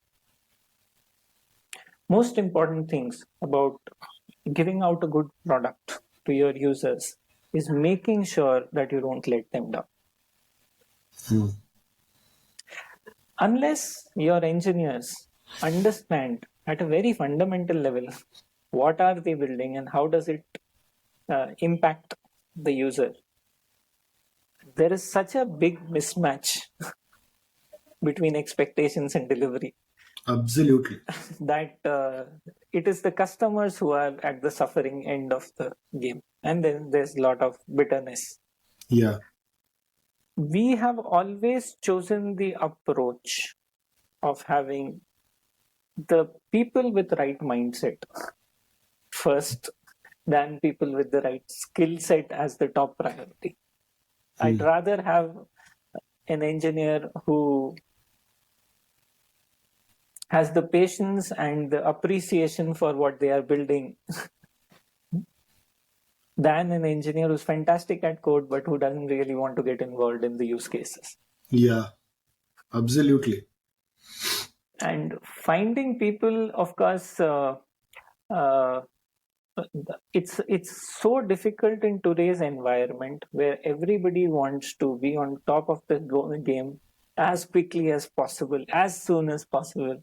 most important things about giving out a good product to your users is making sure that you don't let them down. Unless your engineers understand at a very fundamental level what are they building and how does it impact the user, there is such a big mismatch between expectations and delivery. Absolutely. That it is the customers who are at the suffering end of the game, and then there's a lot of bitterness. Yeah. We have always chosen the approach of having the people with right mindset first than people with the right skill set as the top priority. I'd rather have an engineer who has the patience and the appreciation for what they are building than an engineer who's fantastic at code but who doesn't really want to get involved in the use cases. Yeah, absolutely. And finding people, of course, it's so difficult in today's environment where everybody wants to be on top of the game as quickly as possible, as soon as possible.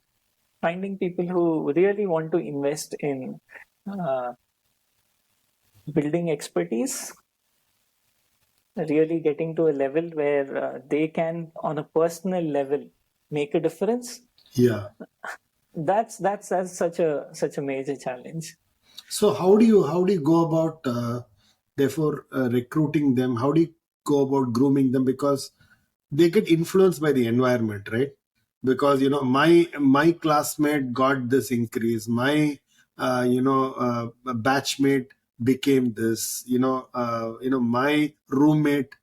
Finding people who really want to invest in building expertise, really getting to a level where they can, on a personal level, make a difference. Yeah. That's such a major challenge. So how do you go about recruiting them? How do you go about grooming them? Because they get influenced by the environment, right? because my classmate got this increase, my batchmate became this, my roommate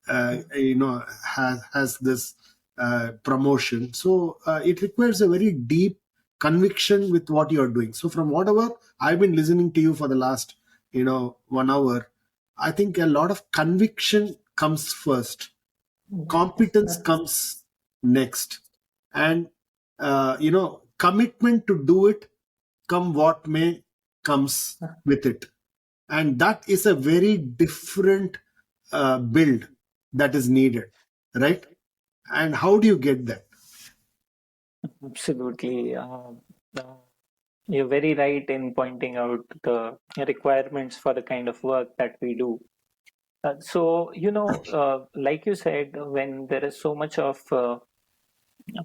has this promotion. So it requires a very deep conviction with what you're doing. So from whatever I've been listening to you for the last 1 hour, I think a lot of conviction comes first, competence comes next, and commitment to do it, come what may, comes with it. And that is a very different build that is needed, right? And how do you get that? Absolutely. You're very right in pointing out the requirements for the kind of work that we do. Like you said, when there is so much of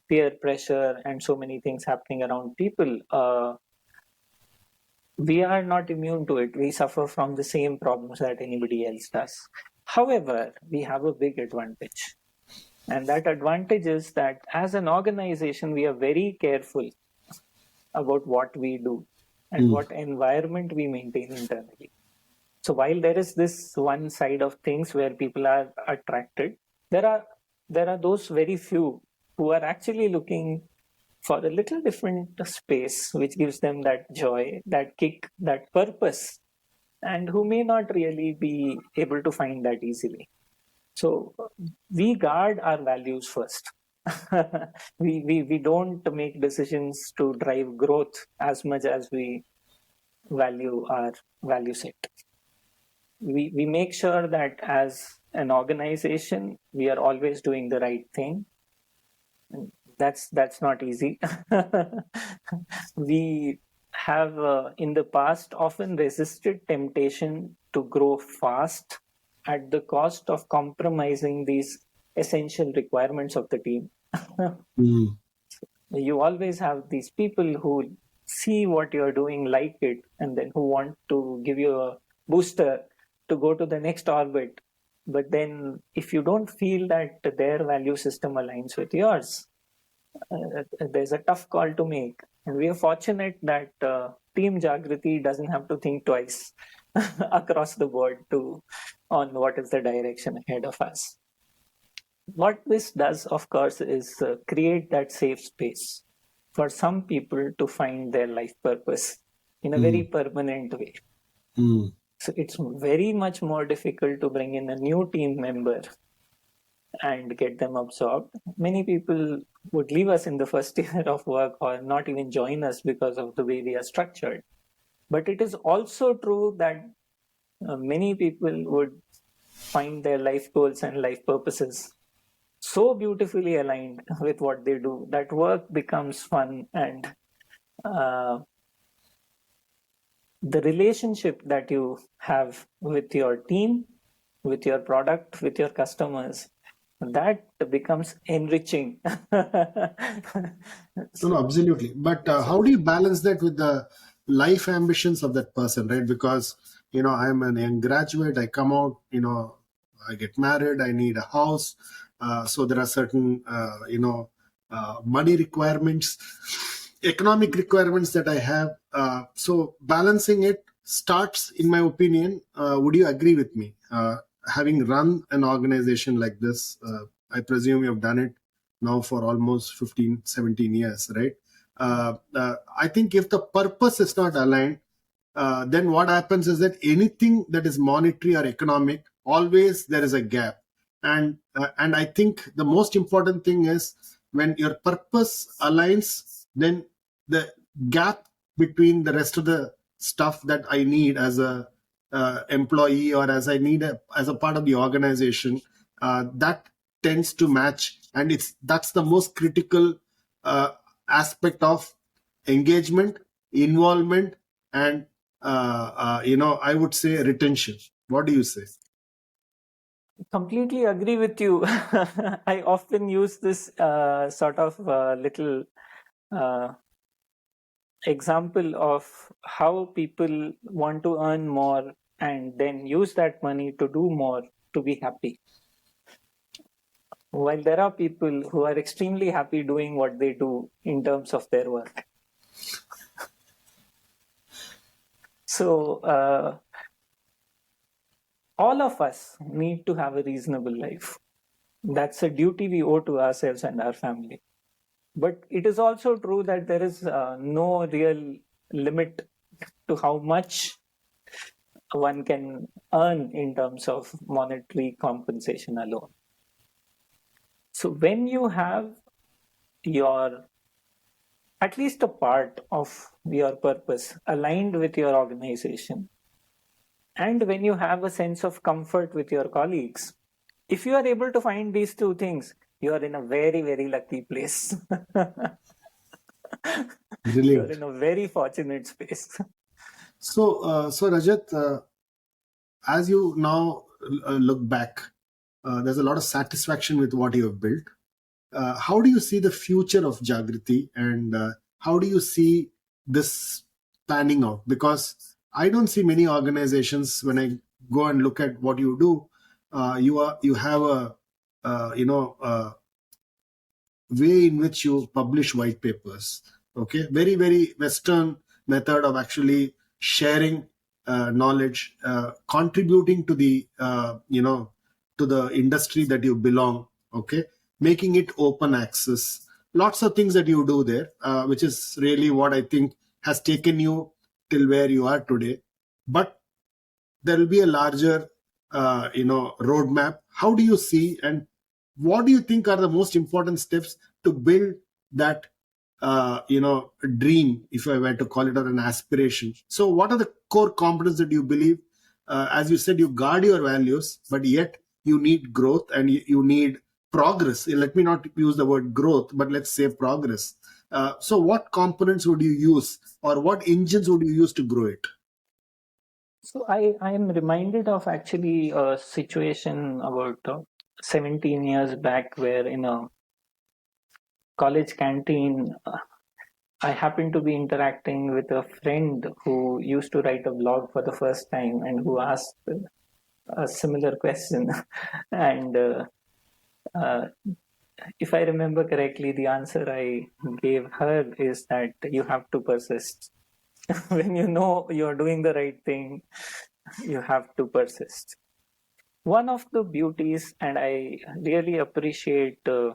peer pressure and so many things happening around people, we are not immune to it. We suffer from the same problems that anybody else does. However, we have a big advantage. And that advantage is that as an organization, we are very careful about what we do and what environment we maintain internally. So while there is this one side of things where people are attracted, there are those very few who are actually looking for a little different space which gives them that joy, that kick, that purpose, and who may not really be able to find that easily. So we guard our values first. we don't make decisions to drive growth as much as we value our value set. We make sure that as an organization, we are always doing the right thing. That's not easy. We have in the past often resisted temptation to grow fast at the cost of compromising these essential requirements of the team. You always have these people who see what you're doing, like it, and then who want to give you a booster to go to the next orbit. But then if you don't feel that their value system aligns with yours, there's a tough call to make. And we are fortunate that Team Jagriti doesn't have to think twice across the board on what is the direction ahead of us. What this does, of course, is create that safe space for some people to find their life purpose in a very permanent way. So it's very much more difficult to bring in a new team member and get them absorbed. Many people would leave us in the first year of work or not even join us because of the way we are structured. But it is also true that many people would find their life goals and life purposes so beautifully aligned with what they do that work becomes fun, and the relationship that you have with your team, with your product, with your customers, that becomes enriching. No, absolutely. But how do you balance that with the life ambitions of that person, right? Because, I'm a young graduate, I come out, I get married, I need a house. So there are certain, money requirements, economic requirements that I have. So balancing it starts, in my opinion, would you agree with me? Having run an organization like this, I presume you've done it now for almost 15, 17 years, right? I think if the purpose is not aligned, then what happens is that anything that is monetary or economic, always there is a gap. And I think the most important thing is when your purpose aligns, then the gap between the rest of the stuff that I need as a employee or as I need as a part of the organization, that tends to match, and that's the most critical aspect of engagement, involvement, and I would say retention. What do you say? Completely agree with you. I often use this sort of little example of how people want to earn more and then use that money to do more to be happy. while there are people who are extremely happy doing what they do in terms of their work. So all of us need to have a reasonable life. That's a duty we owe to ourselves and our family. But it is also true that there is no real limit to how much one can earn in terms of monetary compensation alone. So when you have your, at least a part of your purpose aligned with your organization, and when you have a sense of comfort with your colleagues, if you are able to find these two things, you are in a very, very lucky place. You are Brilliant. in a very fortunate space. So, Rajat, as you now look back, there's a lot of satisfaction with what you have built. How do you see the future of Jagriti, and how do you see this panning out? Because I don't see many organizations, when I go and look at what you do, you have a way in which you publish white papers. Okay, very, very Western method of actually sharing knowledge, contributing to the to the industry that you belong. Okay, making it open access. Lots of things that you do there, which is really what I think has taken you till where you are today. But there will be a larger roadmap. How do you see, and what do you think are the most important steps to build that dream, if I were to call it, or an aspiration? So what are the core components that you believe? As you said, you guard your values, but yet you need growth and you need progress. Let me not use the word growth, but let's say progress. So what components would you use, or what engines would you use to grow it? So I am reminded of actually a situation about 17 years back, where in a college canteen, I happened to be interacting with a friend who used to write a blog for the first time and who asked a similar question. And uh, if I remember correctly, the answer I gave her is that you have to persist. When you know you're doing the right thing, you have to persist. One of the beauties, and I really appreciate the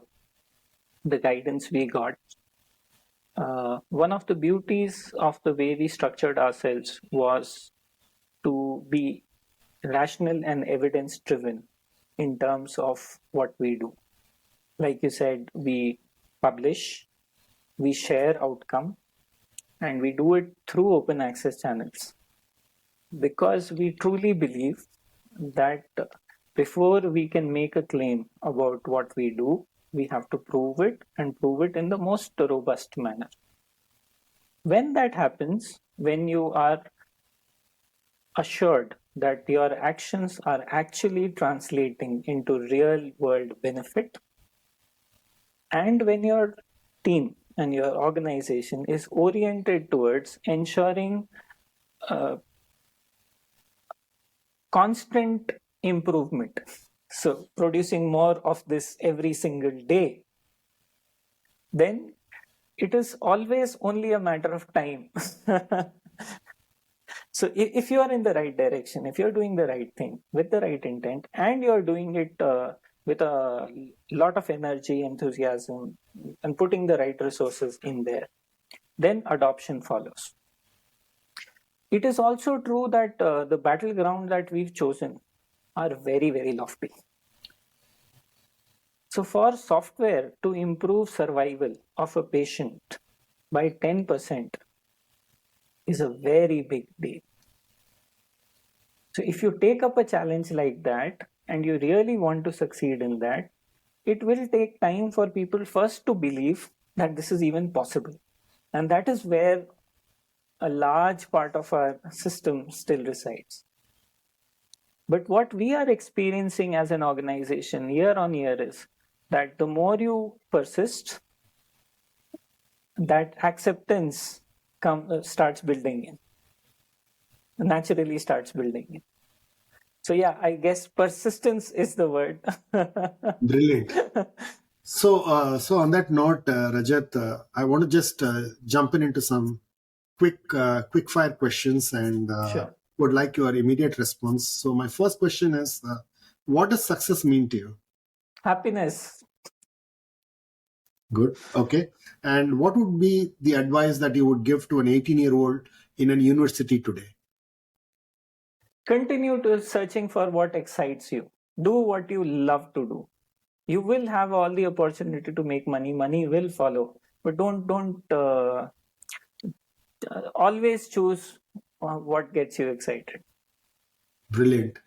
guidance we got. One of the beauties of the way we structured ourselves was to be rational and evidence driven in terms of what we do. Like you said, we publish, we share outcome, and we do it through open access channels, because we truly believe that before we can make a claim about what we do, we have to prove it, and prove it in the most robust manner. When that happens, when you are assured that your actions are actually translating into real world benefit, and when your team and your organization is oriented towards ensuring constant improvement, so producing more of this every single day, then it is always only a matter of time. So if you are in the right direction, if you're doing the right thing with the right intent, and you're doing it with a lot of energy, enthusiasm, and putting the right resources in there, then adoption follows. It is also true that the battleground that we've chosen are very, very lofty. So for software to improve survival of a patient by 10% is a very big deal. So if you take up a challenge like that and you really want to succeed in that, it will take time for people first to believe that this is even possible. And that is where a large part of our system still resides. But what we are experiencing as an organization year on year is that the more you persist, that acceptance starts building in, naturally starts building in. So yeah, I guess persistence is the word. Brilliant. So, so on that note, Rajat, I want to just jump into some quick fire questions and Sure. would like your immediate response. So, my first question is, what does success mean to you? Happiness. Good. Okay. And what would be the advice that you would give to an 18-year-old in a university today? Continue to searching for what excites you. Do what you love to do. You will have all the opportunity to make money. Money will follow, but don't always choose what gets you excited. Brilliant.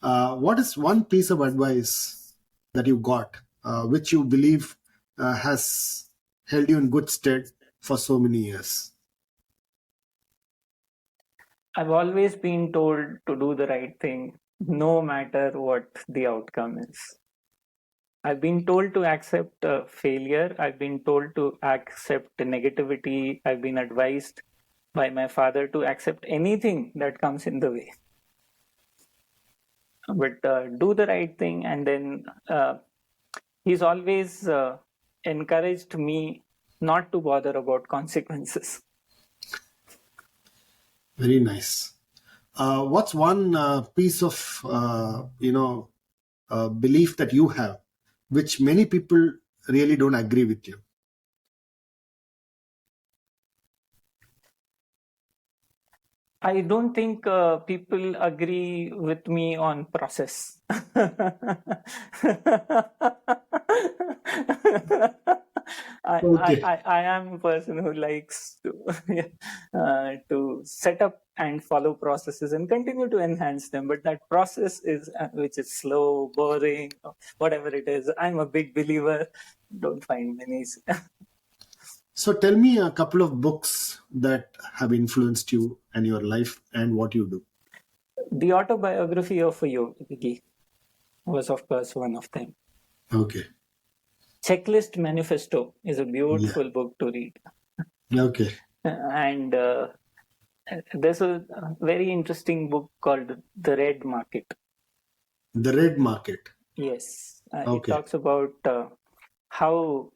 What is one piece of advice that you got, which you believe has held you in good stead for so many years? I've always been told to do the right thing, no matter what the outcome is. I've been told to accept failure. I've been told to accept negativity. I've been advised by my father to accept anything that comes in the way. But do the right thing, and then he's always encouraged me not to bother about consequences. Very nice. What's one piece of belief that you have, which many people really don't agree with you? I don't think people agree with me on process. Okay. I am a person who likes to set up and follow processes and continue to enhance them. But that process is which is slow, boring, whatever it is. I'm a big believer. Don't find many. So tell me a couple of books that have influenced you and your life and what you do. The autobiography of a yogi was, of course, one of them. Okay. Checklist Manifesto is a Yeah. beautiful book to read. Okay. And there's a very interesting book called The Red Market. The Red Market. Yes. It Okay. talks about how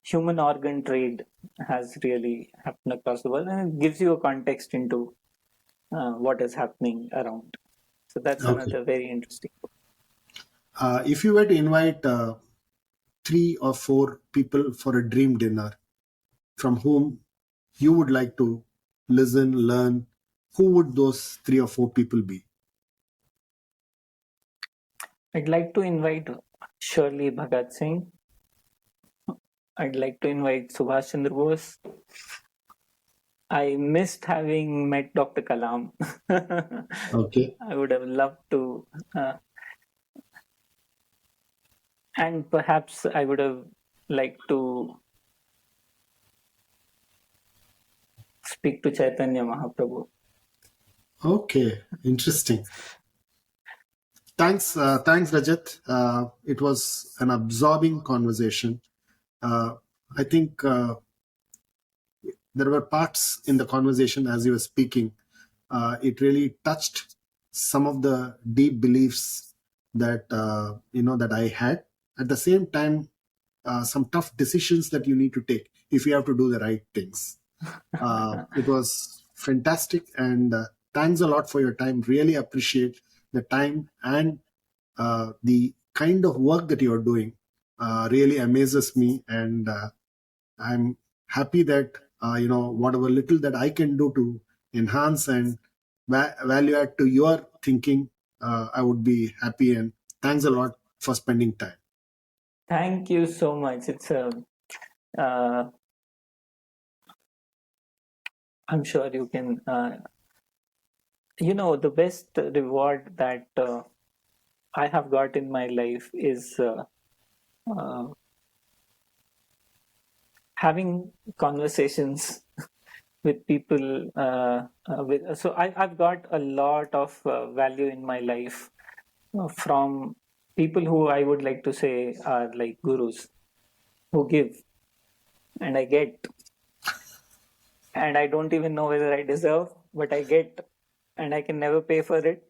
human organ trade has really happened across the world, and it gives you a context into what is happening around. So that's Okay. another very interesting book. If you were to invite 3 or 4 people for a dream dinner, from whom you would like to listen, learn, who would those 3 or 4 people be? I'd like to invite Shirley Bhagat Singh. I'd like to invite Subhash Chandra Bose. I missed having met Dr. Kalam. Okay. I would have loved to, and perhaps I would have liked to speak to Chaitanya Mahaprabhu. Okay. Interesting. Thanks, Rajat. It was an absorbing conversation. I think there were parts in the conversation as you were speaking. It really touched some of the deep beliefs that that I had. At the same time, some tough decisions that you need to take if you have to do the right things. It was fantastic, and thanks a lot for your time. Really appreciate the time and the kind of work that you are doing. Really amazes me, and I'm happy that whatever little that I can do to enhance and value add to your thinking, I would be happy. And thanks a lot for spending time. Thank you so much. It's uh, I'm sure you can. The best reward that I have got in my life is uh, having conversations with people. So I've got a lot of value in my life from people who I would like to say are like gurus, who give and I get, and I don't even know whether I deserve, but I get. and I can never pay for it.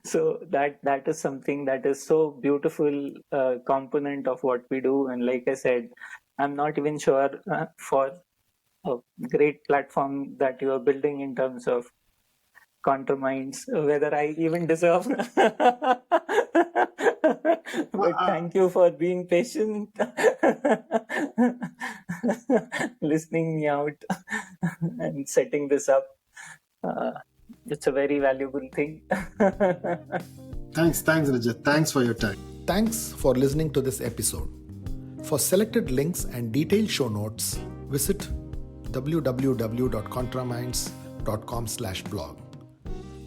So that is something that is so beautiful component of what we do. And like I said, I'm not even sure for a great platform that you are building in terms of ContraMinds, whether I even deserve. But thank you for being patient, listening me out, and setting this up. It's a very valuable thing. Thanks, Rajat. Thanks for your time. Thanks for listening to this episode. For selected links and detailed show notes, visit www.contraminds.com/blog.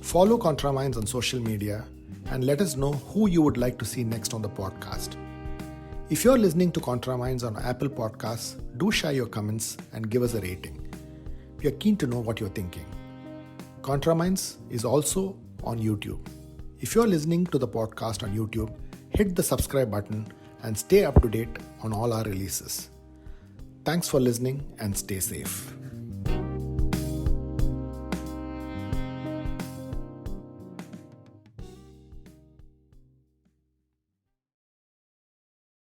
Follow ContraMinds on social media and let us know who you would like to see next on the podcast. If you're listening to ContraMinds on Apple Podcasts, do share your comments and give us a rating. We are keen to know what you're thinking. ContraMinds is also on YouTube. If you're listening to the podcast on YouTube, hit the subscribe button and stay up to date on all our releases. Thanks for listening and stay safe.